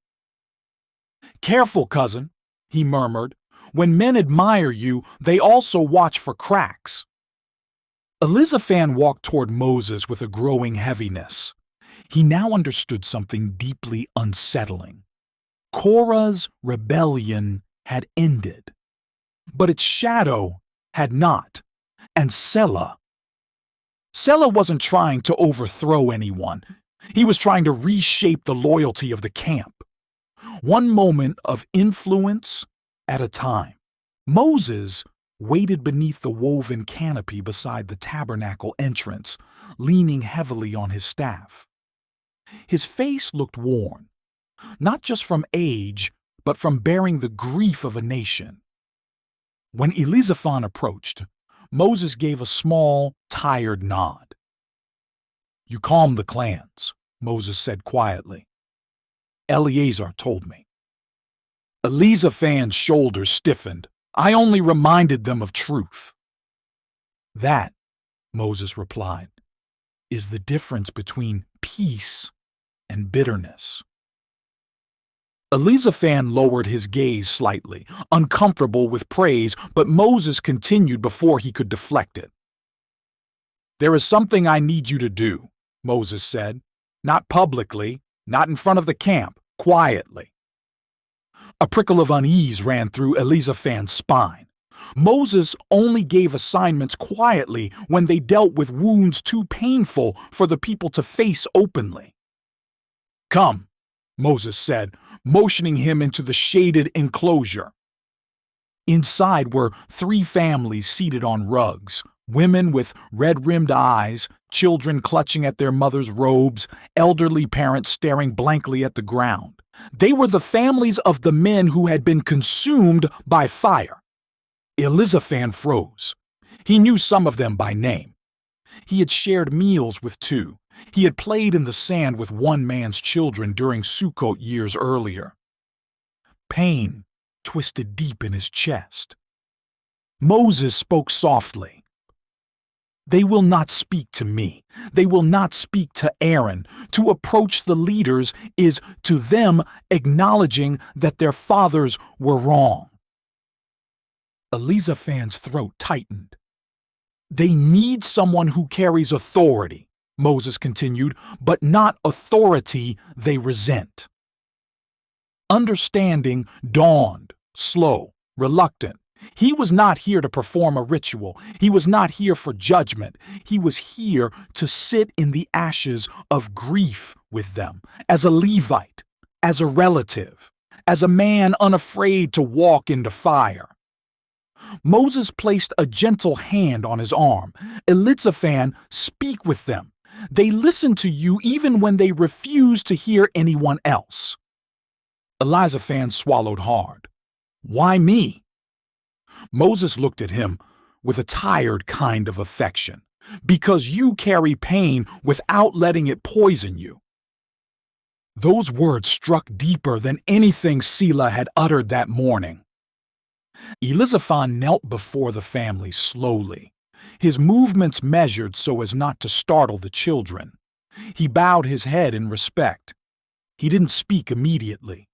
Careful, cousin, he murmured. When men admire you, they also watch for cracks. Elizaphan walked toward Moses with a growing heaviness. He now understood something deeply unsettling. Korah's rebellion had ended, but its shadow had not. And Selah wasn't trying to overthrow anyone. He was trying to reshape the loyalty of the camp. One moment of influence at a time. Moses waited beneath the woven canopy beside the tabernacle entrance, leaning heavily on his staff. His face looked worn, not just from age, but from bearing the grief of a nation. When Elizaphan approached, Moses gave a small, tired nod. You calm the clans, Moses said quietly. Eleazar told me. Elizaphan's shoulders stiffened. I only reminded them of truth. That, Moses replied, is the difference between peace and bitterness. Elizaphan lowered his gaze slightly, uncomfortable with praise, but Moses continued before he could deflect it. There is something I need you to do, Moses said. Not publicly, not in front of the camp, quietly. A prickle of unease ran through Elizaphan's spine. Moses only gave assignments quietly when they dealt with wounds too painful for the people to face openly. Come, Moses said, motioning him into the shaded enclosure. Inside were 3 families seated on rugs, women with red-rimmed eyes, children clutching at their mothers' robes, elderly parents staring blankly at the ground. They were the families of the men who had been consumed by fire. Elizaphan froze. He knew some of them by name. He had shared meals with 2. He had played in the sand with one man's children during Sukkot years earlier. Pain twisted deep in his chest. Moses spoke softly. They will not speak to me. They will not speak to Aaron. To approach the leaders is to them acknowledging that their fathers were wrong. Elizaphan's throat tightened. They need someone who carries authority, Moses continued, but not authority they resent. Understanding dawned, slow, reluctant. He was not here to perform a ritual. He was not here for judgment. He was here to sit in the ashes of grief with them, as a Levite, as a relative, as a man unafraid to walk into fire. Moses placed a gentle hand on his arm. Elizaphan, speak with them. They listen to you even when they refuse to hear anyone else. Elizaphan swallowed hard. Why me? Moses looked at him with a tired kind of affection. Because you carry pain without letting it poison you. Those words struck deeper than anything Selah had uttered that morning. Elizaphan knelt before the family slowly, his movements measured so as not to startle the children. He bowed his head in respect. He didn't speak immediately.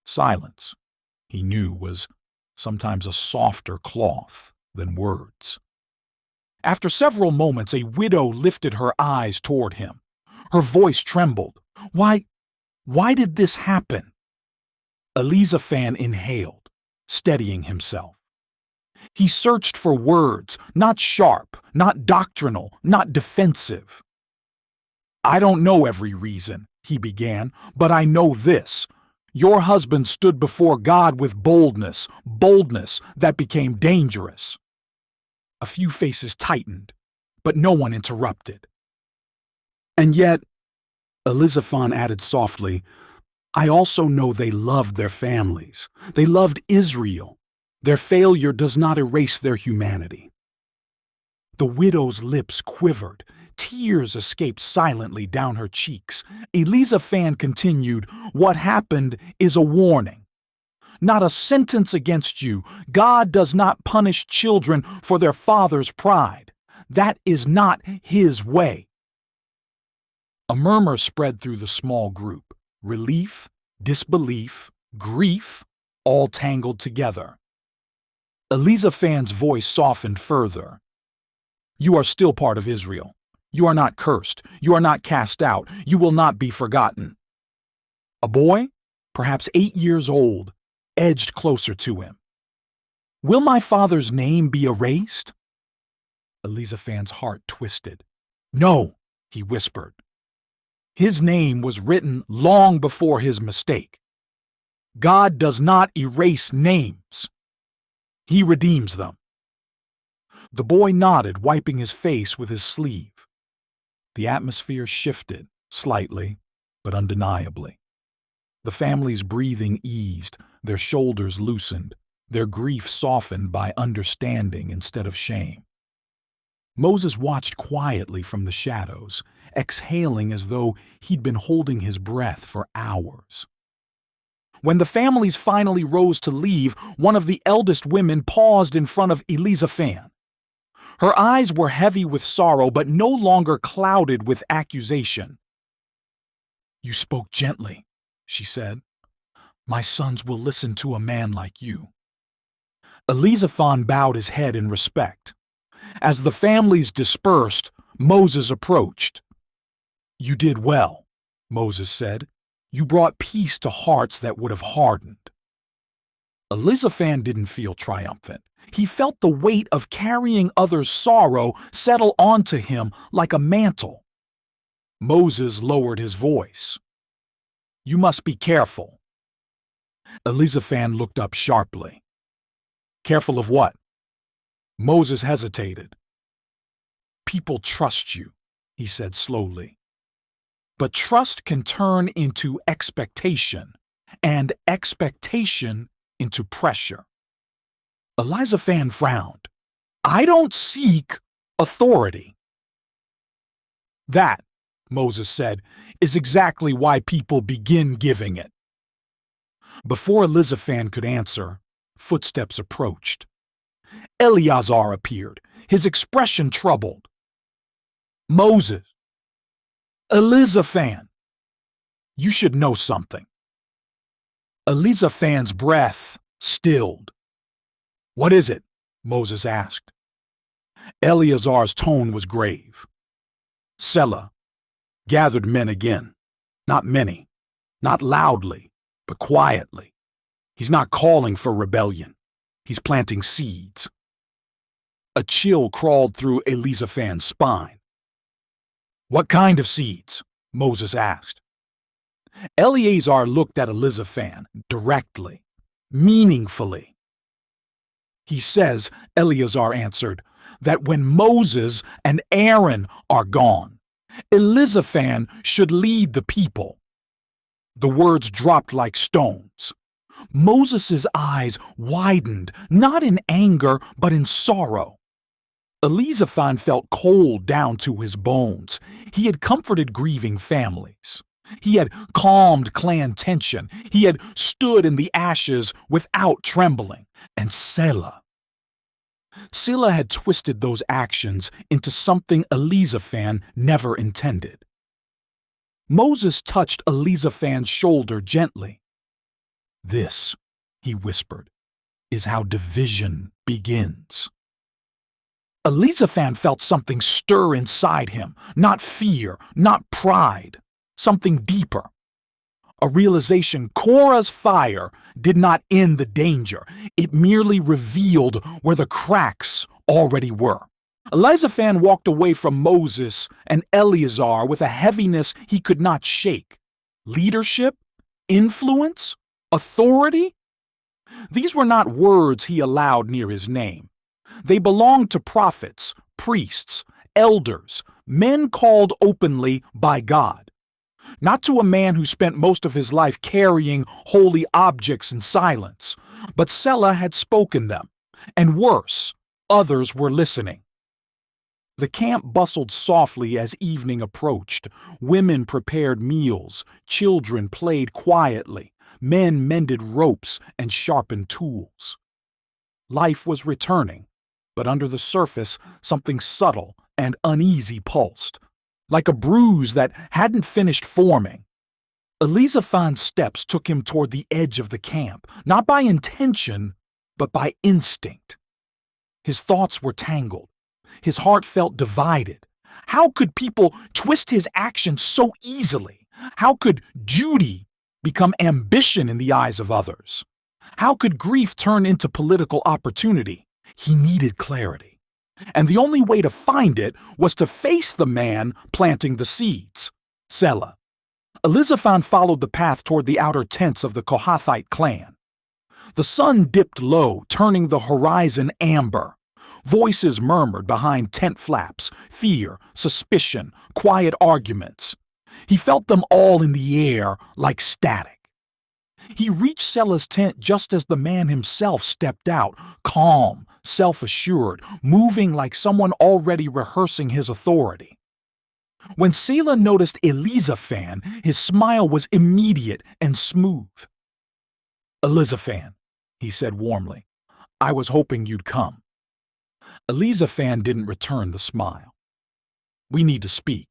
Silence, he knew, was sometimes a softer cloth than words. After several moments, a widow lifted her eyes toward him. Her voice trembled. Why did this happen? Elizaphan inhaled, steadying himself. He searched for words, not sharp, not doctrinal, not defensive. I don't know every reason, he began, but I know this. Your husband stood before God with boldness that became dangerous. A few faces tightened, but no one interrupted. And yet, Elizaphan added softly, I also know they loved their families. They loved Israel. Their failure does not erase their humanity. The widow's lips quivered. Tears escaped silently down her cheeks. Elizaphan continued, what happened is a warning. Not a sentence against you. God does not punish children for their father's pride. That is not his way. A murmur spread through the small group. Relief, disbelief, grief, all tangled together. Elizaphan's voice softened further. You are still part of Israel. You are not cursed. You are not cast out. You will not be forgotten. A boy, perhaps 8 years old, edged closer to him. Will my father's name be erased? Elizaphan's heart twisted. No, he whispered. His name was written long before his mistake. God does not erase names. He redeems them. The boy nodded, wiping his face with his sleeve. The atmosphere shifted, slightly, but undeniably. The family's breathing eased, their shoulders loosened, their grief softened by understanding instead of shame. Moses watched quietly from the shadows, exhaling as though he'd been holding his breath for hours. When the families finally rose to leave, one of the eldest women paused in front of Elizaphan. Her eyes were heavy with sorrow, but no longer clouded with accusation. "You spoke gently," she said. "My sons will listen to a man like you." Elizaphan bowed his head in respect. As the families dispersed, Moses approached. "You did well," Moses said. "You brought peace to hearts that would have hardened." Elizaphan didn't feel triumphant. He felt the weight of carrying others' sorrow settle onto him like a mantle. Moses lowered his voice. "You must be careful." Elizaphan looked up sharply. "Careful of what?" Moses hesitated. "People trust you," he said slowly. "But trust can turn into expectation, and expectation into pressure." Elizaphan frowned. "I don't seek authority." "That," Moses said, "is exactly why people begin giving it." Before Elizaphan could answer, footsteps approached. Eleazar appeared, his expression troubled. "Moses, Elizaphan, you should know something." Elizaphan's breath stilled. "What is it?" Moses asked. Eleazar's tone was grave. Selah gathered men again. Not many, not loudly, but quietly. He's not calling for rebellion. He's planting seeds. A chill crawled through Elizaphan's spine. "What kind of seeds?" Moses asked. Eleazar looked at Elizaphan directly, meaningfully. "He says," Eleazar answered, "that when Moses and Aaron are gone, Elizaphan should lead the people." The words dropped like stones. Moses' eyes widened, not in anger, but in sorrow. Elizaphan felt cold down to his bones. He had comforted grieving families. He had calmed clan tension. He had stood in the ashes without trembling. And Selah had twisted those actions into something Elizaphan never intended. Moses touched Elizaphan's shoulder gently. "This," he whispered, "is how division begins." Elizaphan felt something stir inside him, not fear, not pride, something deeper. A realization Korah's fire did not end the danger. It merely revealed where the cracks already were. Elizaphan walked away from Moses and Eleazar with a heaviness he could not shake. Leadership? Influence? Authority? These were not words he allowed near his name. They belonged to prophets, priests, elders, men called openly by God. Not to a man who spent most of his life carrying holy objects in silence, but Selah had spoken them, and worse, others were listening. The camp bustled softly as evening approached. Women prepared meals, children played quietly, men mended ropes and sharpened tools. Life was returning, but under the surface something subtle and uneasy pulsed, like a bruise that hadn't finished forming. Elizaphan's steps took him toward the edge of the camp, not by intention, but by instinct. His thoughts were tangled. His heart felt divided. How could people twist his actions so easily? How could duty become ambition in the eyes of others? How could grief turn into political opportunity? He needed clarity. And the only way to find it was to face the man planting the seeds, Selah. Elizaphan followed the path toward the outer tents of the Kohathite clan. The sun dipped low, turning the horizon amber. Voices murmured behind tent flaps, fear, suspicion, quiet arguments. He felt them all in the air like static. He reached Selah's tent just as the man himself stepped out, calm, self-assured, moving like someone already rehearsing his authority. When Selah noticed Elizaphan, his smile was immediate and smooth. Elizaphan, he said warmly, I was hoping you'd come. Elizaphan didn't return the smile. We need to speak.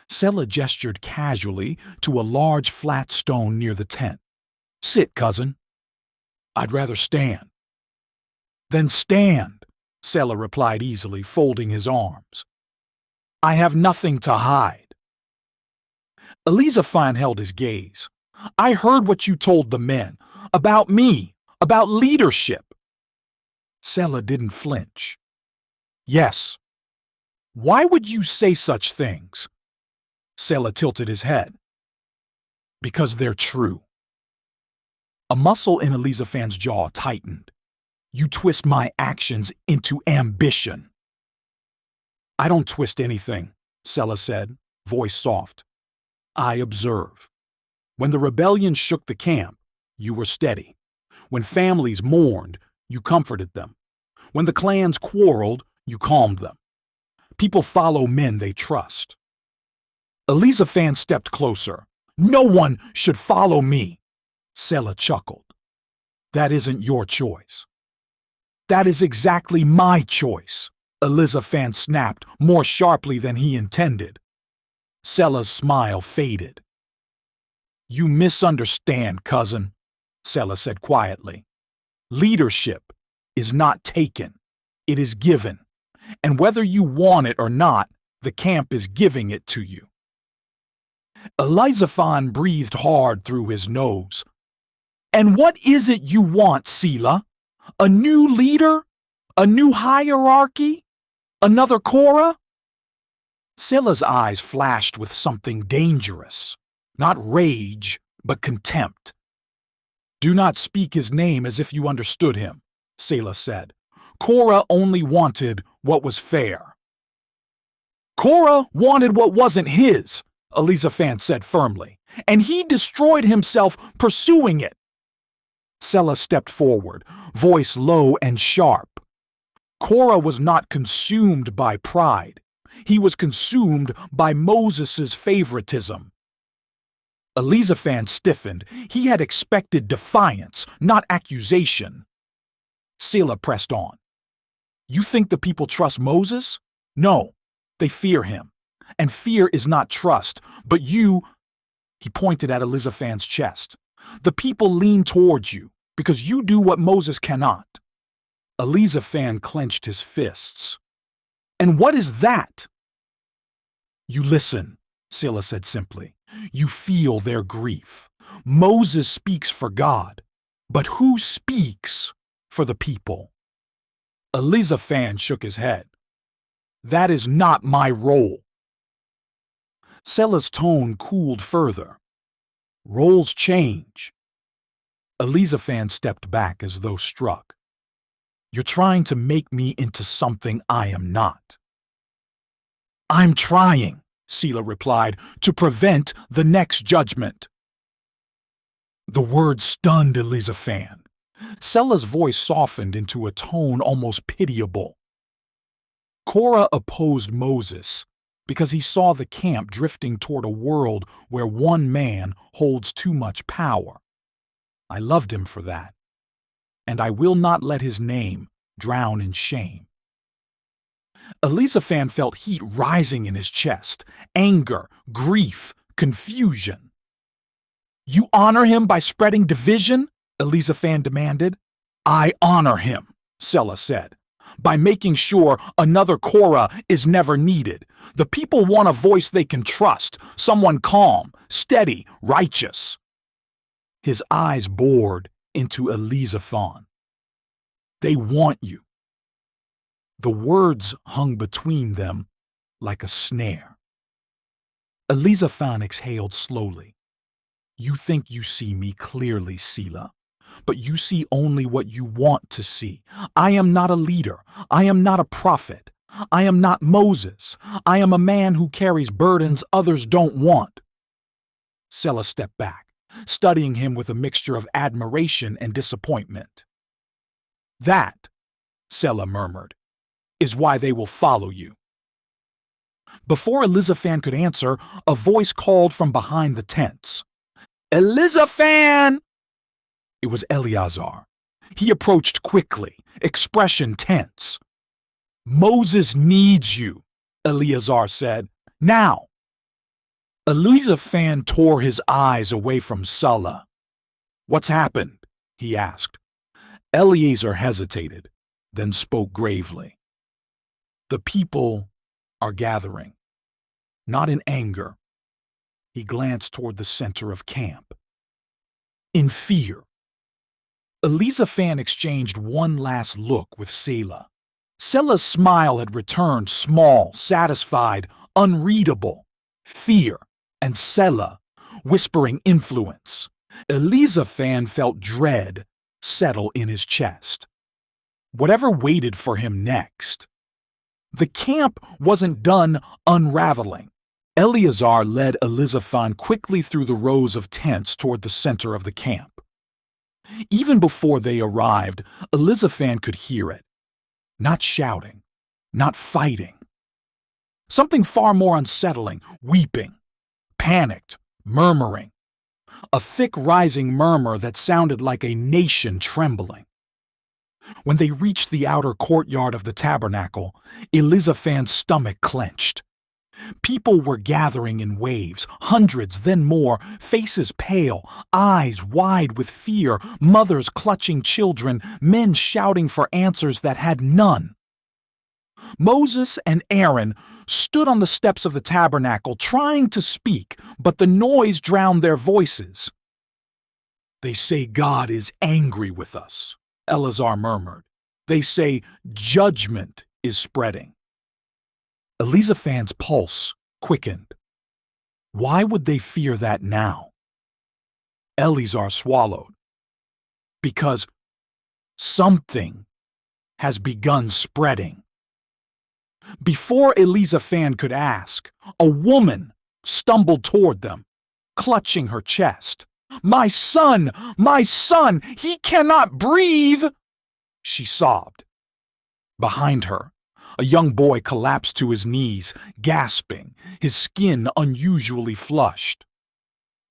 Selah gestured casually to a large flat stone near the tent. Sit, cousin. I'd rather stand. Then stand, Selah replied easily, folding his arms. I have nothing to hide. Elizaphan held his gaze. I heard what you told the men. About me. About leadership. Selah didn't flinch. Yes. Why would you say such things? Selah tilted his head. Because they're true. A muscle in Elizaphan's jaw tightened. You twist my actions into ambition. I don't twist anything, Selah said, voice soft. I observe. When the rebellion shook the camp, you were steady. When families mourned, you comforted them. When the clans quarreled, you calmed them. People follow men they trust. Elizaphan stepped closer. No one should follow me. Selah chuckled. That isn't your choice. That is exactly my choice, Elizaphan snapped more sharply than he intended. Selah's smile faded. You misunderstand, cousin, Selah said quietly. Leadership is not taken, it is given. And whether you want it or not, the camp is giving it to you. Elizaphan breathed hard through his nose. And what is it you want, Selah? A new leader? A new hierarchy? Another Korah? Selah's eyes flashed with something dangerous. Not rage, but contempt. Do not speak his name as if you understood him, Selah said. Korah only wanted what was fair. Korah wanted what wasn't his, Elizaphan said firmly, and he destroyed himself pursuing it. Selah stepped forward, voice low and sharp. Korah was not consumed by pride. He was consumed by Moses' favoritism. Elizaphan stiffened. He had expected defiance, not accusation. Selah pressed on. You think the people trust Moses? No, they fear him. And fear is not trust, but you... He pointed at Elizaphan's chest. The people lean towards you, because you do what Moses cannot. Elizaphan clenched his fists. And what is that? You listen, Selah said simply. You feel their grief. Moses speaks for God, but who speaks for the people? Elizaphan shook his head. That is not my role. Selah's tone cooled further. Roles change. Elizaphan stepped back as though struck. You're trying to make me into something I am not. I'm trying, Selah replied, to prevent the next judgment. The word stunned Elizaphan. Selah's voice softened into a tone almost pitiable. Korah opposed Moses because he saw the camp drifting toward a world where one man holds too much power. I loved him for that, and I will not let his name drown in shame. Elizaphan felt heat rising in his chest, anger, grief, confusion. You honor him by spreading division? Elizaphan demanded. I honor him, Selah said, by making sure another Korah is never needed. The people want a voice they can trust, someone calm, steady, righteous. His eyes bored into Elizaphan. They want you. The words hung between them like a snare. Elizaphan exhaled slowly. You think you see me clearly, Selah, but you see only what you want to see. I am not a leader. I am not a prophet. I am not Moses. I am a man who carries burdens others don't want. Selah stepped back, studying him with a mixture of admiration and disappointment. That, Selah murmured, is why they will follow you. Before Elizaphan could answer, a voice called from behind the tents. Elizaphan! It was Eleazar. He approached quickly, expression tense. "Moses needs you," Eleazar said. "Now." Elizaphan tore his eyes away from Sulla. "What's happened?" he asked. Eleazar hesitated, then spoke gravely. "The people are gathering, not in anger." He glanced toward the center of camp. "In fear." Elizaphan exchanged one last look with Selah. Selah's smile had returned, small, satisfied, unreadable. Fear, and Selah, whispering influence. Elizaphan felt dread settle in his chest. Whatever waited for him next. The camp wasn't done unraveling. Eleazar led Elizaphan quickly through the rows of tents toward the center of the camp. Even before they arrived, Elizaphan could hear it. Not shouting, not fighting. Something far more unsettling, weeping, panicked, murmuring. A thick rising murmur that sounded like a nation trembling. When they reached the outer courtyard of the Tabernacle, Elizaphan's stomach clenched. People were gathering in waves, hundreds, then more, faces pale, eyes wide with fear, mothers clutching children, men shouting for answers that had none. Moses and Aaron stood on the steps of the tabernacle trying to speak, but the noise drowned their voices. "They say God is angry with us," Eleazar murmured. "They say judgment is spreading." Elizaphan's pulse quickened. Why would they fear that now? Eleazar swallowed. Because something has begun spreading. Before Elizaphan could ask, a woman stumbled toward them, clutching her chest. My son, he cannot breathe!" she sobbed. Behind her, a young boy collapsed to his knees, gasping, his skin unusually flushed.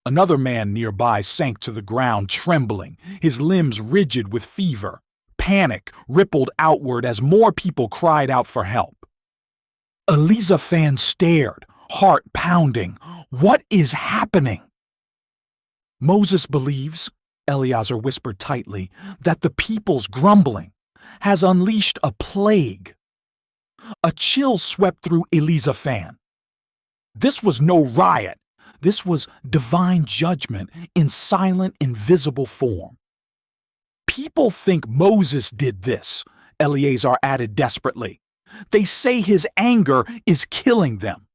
Another man nearby sank to the ground, trembling, his limbs rigid with fever. Panic rippled outward as more people cried out for help. Elizaphan stared, heart pounding. What is happening? "Moses believes," Eleazar whispered tightly, "that the people's grumbling has unleashed a plague." A chill swept through Elizaphan. This was no riot. This was divine judgment in silent, invisible form. "People think Moses did this," Eleazar added desperately. "They say his anger is killing them."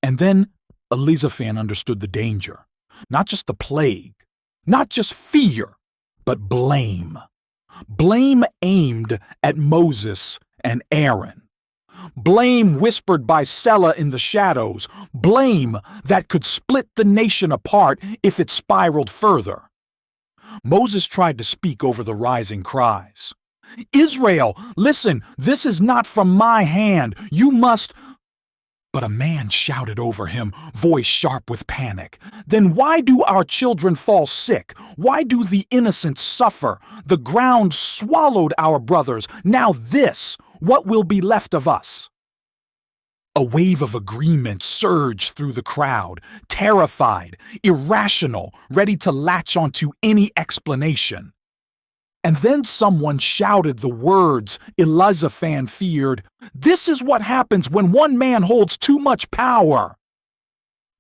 And then Elizaphan understood the danger. Not just the plague, not just fear, but blame. Blame aimed at Moses and Aaron. Blame whispered by Selah in the shadows. Blame that could split the nation apart if it spiraled further. Moses tried to speak over the rising cries. "Israel, listen, this is not from my hand. You must—" But a man shouted over him, voice sharp with panic. "Then why do our children fall sick? Why do the innocent suffer? The ground swallowed our brothers. Now this, what will be left of us?" A wave of agreement surged through the crowd, terrified, irrational, ready to latch onto any explanation. And then someone shouted the words Elizaphan feared. "This is what happens when one man holds too much power."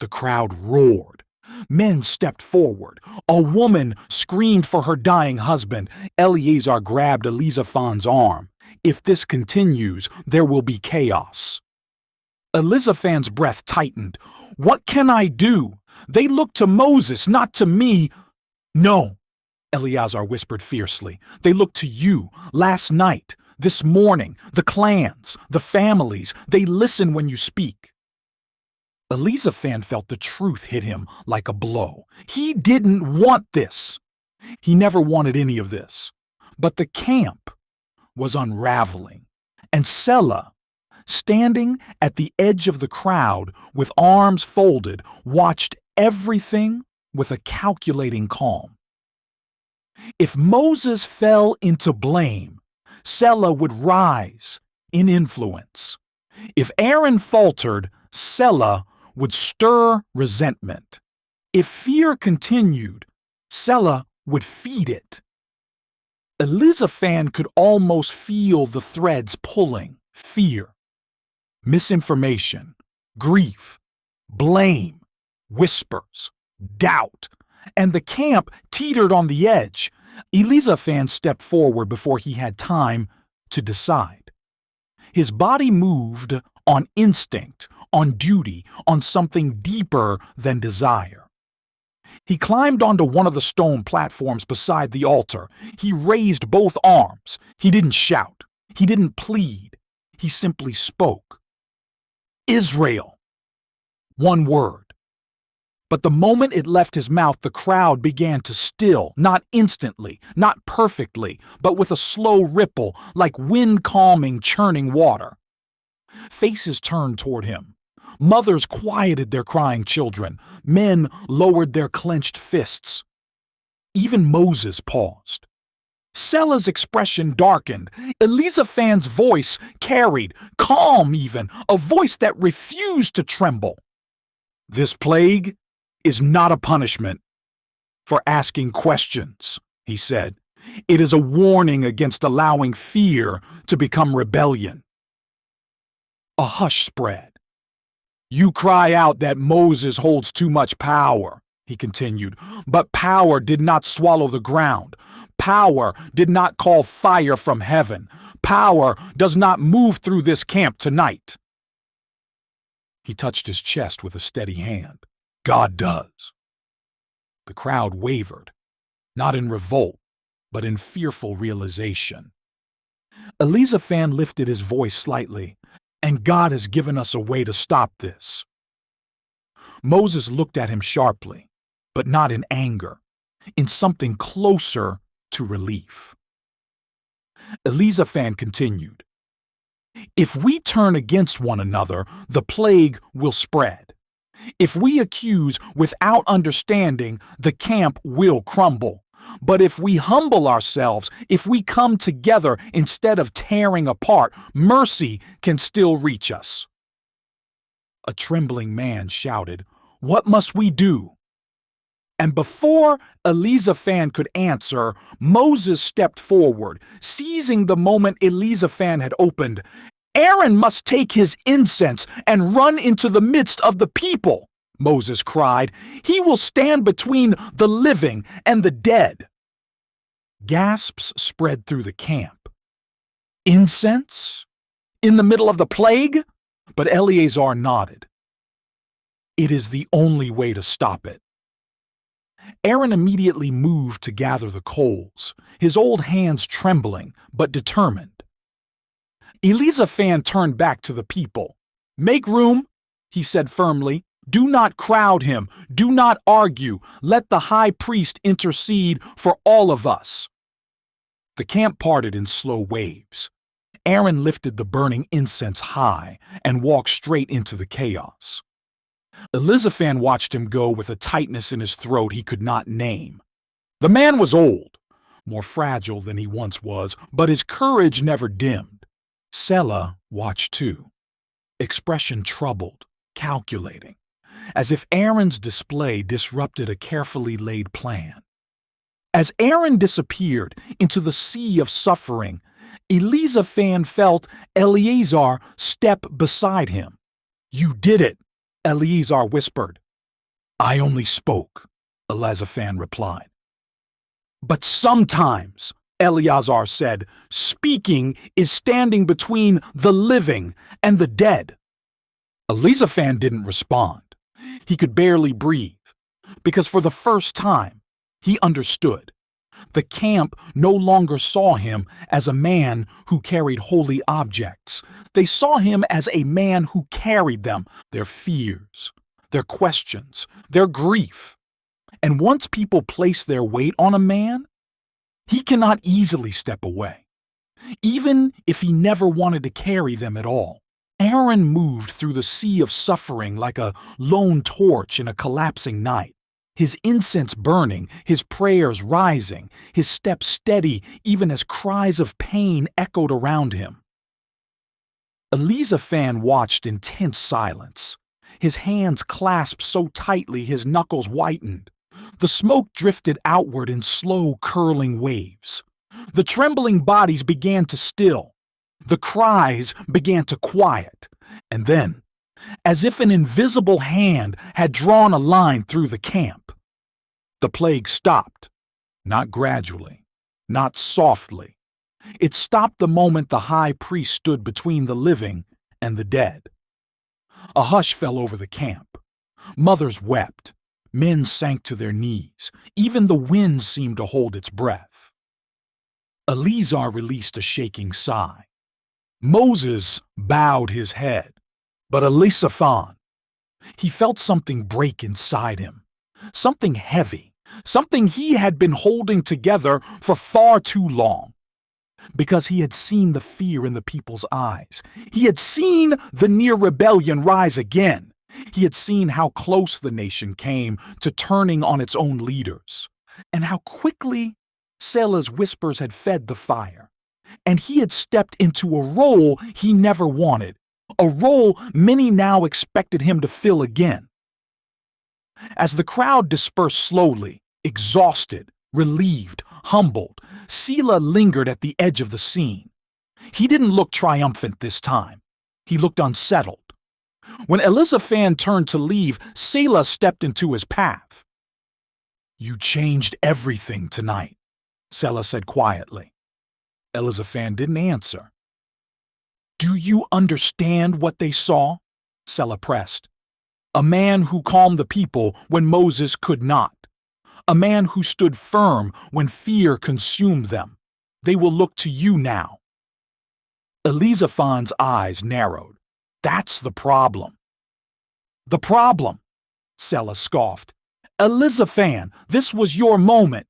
The crowd roared. Men stepped forward. A woman screamed for her dying husband. Eleazar grabbed Elizaphan's arm. "If this continues, there will be chaos." Elizaphan's breath tightened. "What can I do? They look to Moses, not to me." "No," Eleazar whispered fiercely. "They look to you. Last night, this morning, the clans, the families, they listen when you speak." Elizaphan felt the truth hit him like a blow. He didn't want this. He never wanted any of this. But the camp was unraveling, and Selah, standing at the edge of the crowd with arms folded, watched everything with a calculating calm. If Moses fell into blame, Selah would rise in influence. If Aaron faltered, Selah would stir resentment. If fear continued, Selah would feed it. Elizaphan could almost feel the threads pulling: fear, misinformation, grief, blame, whispers, doubt, and the camp teetered on the edge. Elizaphan stepped forward before he had time to decide. His body moved on instinct, on duty, on something deeper than desire. He climbed onto one of the stone platforms beside the altar. He raised both arms. He didn't shout. He didn't plead. He simply spoke. Israel. One word. But the moment it left his mouth, the crowd began to still, not instantly, not perfectly, but with a slow ripple, like wind calming churning water. Faces turned toward him. Mothers quieted their crying children. Men lowered their clenched fists. Even Moses paused. Selah's expression darkened. Elizaphan's voice carried, calm even, a voice that refused to tremble. This plague is not a punishment for asking questions, he said. It is a warning against allowing fear to become rebellion. A hush spread. You cry out that Moses holds too much power, he continued, but power did not swallow the ground. Power did not call fire from heaven. Power does not move through this camp tonight. He touched his chest with a steady hand. God does. The crowd wavered, not in revolt, but in fearful realization. Elizaphan lifted his voice slightly. And God has given us a way to stop this. Moses looked at him sharply, but not in anger, in something closer to relief. Elizaphan continued, If we turn against one another, the plague will spread. If we accuse without understanding, the camp will crumble. But if we humble ourselves, if we come together instead of tearing apart, mercy can still reach us. A trembling man shouted, What must we do? And before Elizaphan could answer, Moses stepped forward, seizing the moment Elizaphan had opened. Aaron must take his incense and run into the midst of the people, Moses cried. He will stand between the living and the dead. Gasps spread through the camp. Incense? In the middle of the plague? But Eleazar nodded. It is the only way to stop it. Aaron immediately moved to gather the coals, his old hands trembling but determined. Elizaphan turned back to the people. Make room, he said firmly. Do not crowd him. Do not argue. Let the high priest intercede for all of us. The camp parted in slow waves. Aaron lifted the burning incense high and walked straight into the chaos. Elizaphan watched him go with a tightness in his throat he could not name. The man was old, more fragile than he once was, but his courage never dimmed. Selah watched too, expression troubled, calculating, as if Aaron's display disrupted a carefully laid plan. As Aaron disappeared into the sea of suffering, Elizaphan felt Eleazar step beside him. You did it, Eleazar whispered. I only spoke, Elizaphan replied. But sometimes, Eleazar said, speaking is standing between the living and the dead. Elizaphan didn't respond. He could barely breathe, because for the first time, he understood. The camp no longer saw him as a man who carried holy objects. They saw him as a man who carried them, their fears, their questions, their grief. And once people place their weight on a man, he cannot easily step away, even if he never wanted to carry them at all. Aaron moved through the sea of suffering like a lone torch in a collapsing night. his incense burning, his prayers rising, his steps steady even as cries of pain echoed around him. Elizaphan watched in tense silence, his hands clasped so tightly his knuckles whitened. The smoke drifted outward in slow, curling waves. The trembling bodies began to still. The cries began to quiet. And then, as if an invisible hand had drawn a line through the camp, the plague stopped. Not gradually, not softly. It stopped the moment the high priest stood between the living and the dead. A hush fell over the camp. Mothers wept. Men sank to their knees. Even the wind seemed to hold its breath. Eleazar released a shaking sigh. Moses bowed his head. But Elizaphan, he felt something break inside him. Something heavy. Something he had been holding together for far too long. Because he had seen the fear in the people's eyes. He had seen the near rebellion rise again. He had seen how close the nation came to turning on its own leaders, and how quickly Selah's whispers had fed the fire. And he had stepped into a role he never wanted, a role many now expected him to fill again. As the crowd dispersed slowly, exhausted, relieved, humbled, Selah lingered at the edge of the scene. He didn't look triumphant this time. He looked unsettled. When Elizaphan turned to leave, Selah stepped into his path. "You changed everything tonight," Selah said quietly. Elizaphan didn't answer. "Do you understand what they saw?" Selah pressed. "A man who calmed the people when Moses could not. A man who stood firm when fear consumed them. They will look to you now." Elizaphan's eyes narrowed. "That's the problem." "The problem?" Selah scoffed. "Elizaphan, this was your moment."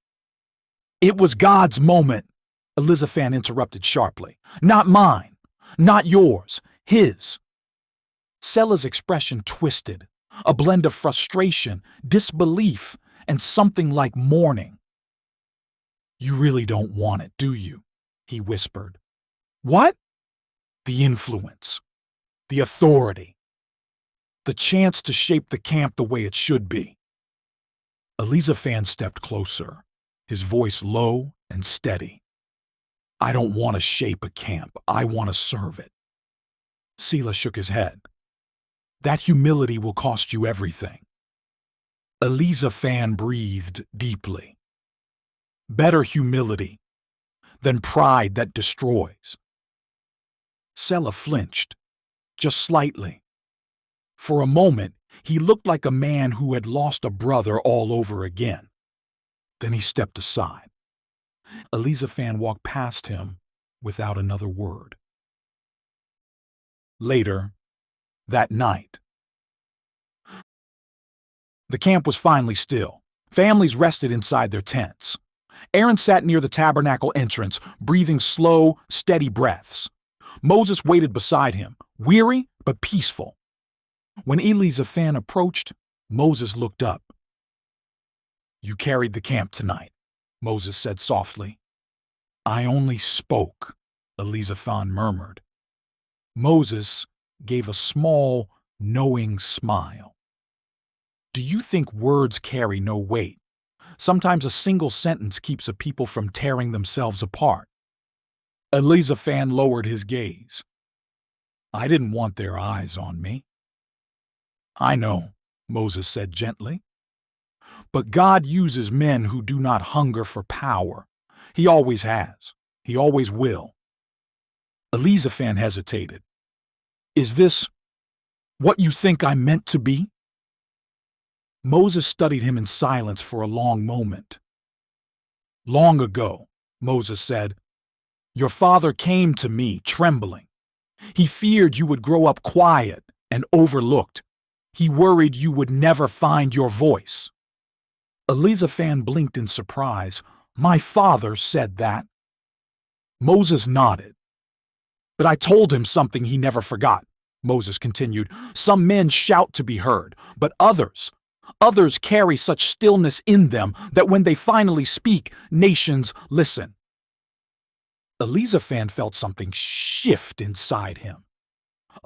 "It was God's moment," Elizaphan interrupted sharply. "Not mine. Not yours. His." Selah's expression twisted, a blend of frustration, disbelief, and something like mourning. "You really don't want it, do you?" he whispered. "What?" "The influence. The authority. The chance to shape the camp the way it should be." Elizaphan stepped closer, his voice low and steady. "I don't want to shape a camp. I want to serve it." Selah shook his head. "That humility will cost you everything." Elizaphan breathed deeply. "Better humility than pride that destroys." Selah flinched, just slightly. For a moment, he looked like a man who had lost a brother all over again. Then he stepped aside. Elizaphan walked past him without another word. Later, that night, the camp was finally still. Families rested inside their tents. Aaron sat near the tabernacle entrance, breathing slow, steady breaths. Moses waited beside him, weary but peaceful. When Elizaphan approached, Moses looked up. "You carried the camp tonight," Moses said softly. "I only spoke," Elizaphan murmured. Moses gave a small, knowing smile. "Do you think words carry no weight? Sometimes a single sentence keeps a people from tearing themselves apart." Elizaphan lowered his gaze. "I didn't want their eyes on me." "I know," Moses said gently. "But God uses men who do not hunger for power. He always has. He always will." Elizaphan hesitated. "Is this what you think I'm meant to be?" Moses studied him in silence for a long moment. "Long ago," Moses said, "your father came to me trembling. He feared you would grow up quiet and overlooked. He worried you would never find your voice." Elizaphan blinked in surprise. "My father said that?" Moses nodded. "But I told him something he never forgot," Moses continued. "Some men shout to be heard, but others Others carry such stillness in them that when they finally speak, nations listen. Elizaphan felt something shift inside him.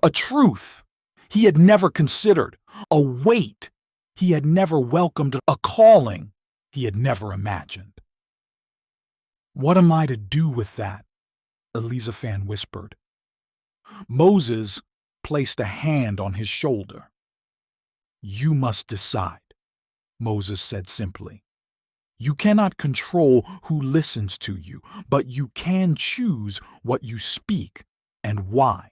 A truth he had never considered, a weight he had never welcomed, a calling he had never imagined. "What am I to do with that?" Elizaphan whispered. Moses placed a hand on his shoulder. "You must decide," Moses said simply. "You cannot control who listens to you, but you can choose what you speak and why."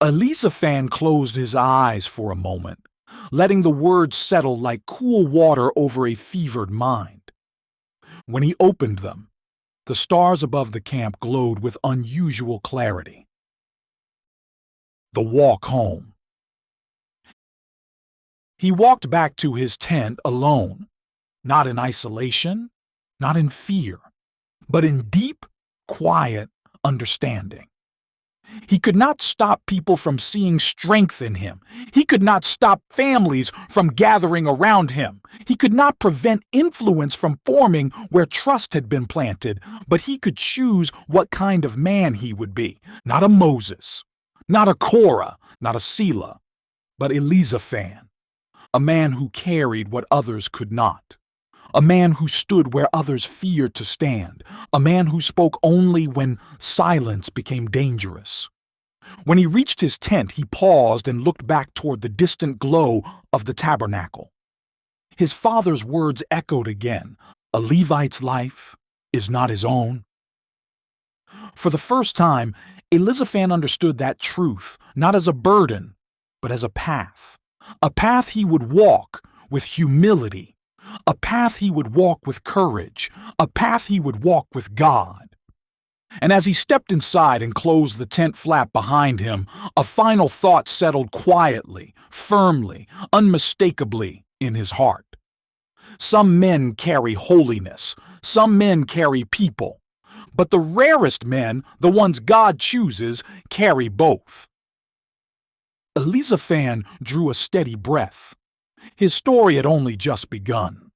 Elizaphan closed his eyes for a moment, letting the words settle like cool water over a fevered mind. When he opened them, the stars above the camp glowed with unusual clarity. The walk home. He walked back to his tent alone, not in isolation, not in fear, but in deep, quiet understanding. He could not stop people from seeing strength in him. He could not stop families from gathering around him. He could not prevent influence from forming where trust had been planted, but he could choose what kind of man he would be. Not a Moses, not a Korah, not a Selah, but Elizaphan, a man who carried what others could not. A man who stood where others feared to stand. A man who spoke only when silence became dangerous. When he reached his tent, he paused and looked back toward the distant glow of the tabernacle. His father's words echoed again. A Levite's life is not his own. For the first time, Elizaphan understood that truth, not as a burden, but as a path. A path he would walk with humility. A path he would walk with courage, a path he would walk with God. And as he stepped inside and closed the tent flap behind him, a final thought settled quietly, firmly, unmistakably in his heart. Some men carry holiness, some men carry people, but the rarest men, the ones God chooses, carry both. Elizaphan drew a steady breath. His story had only just begun.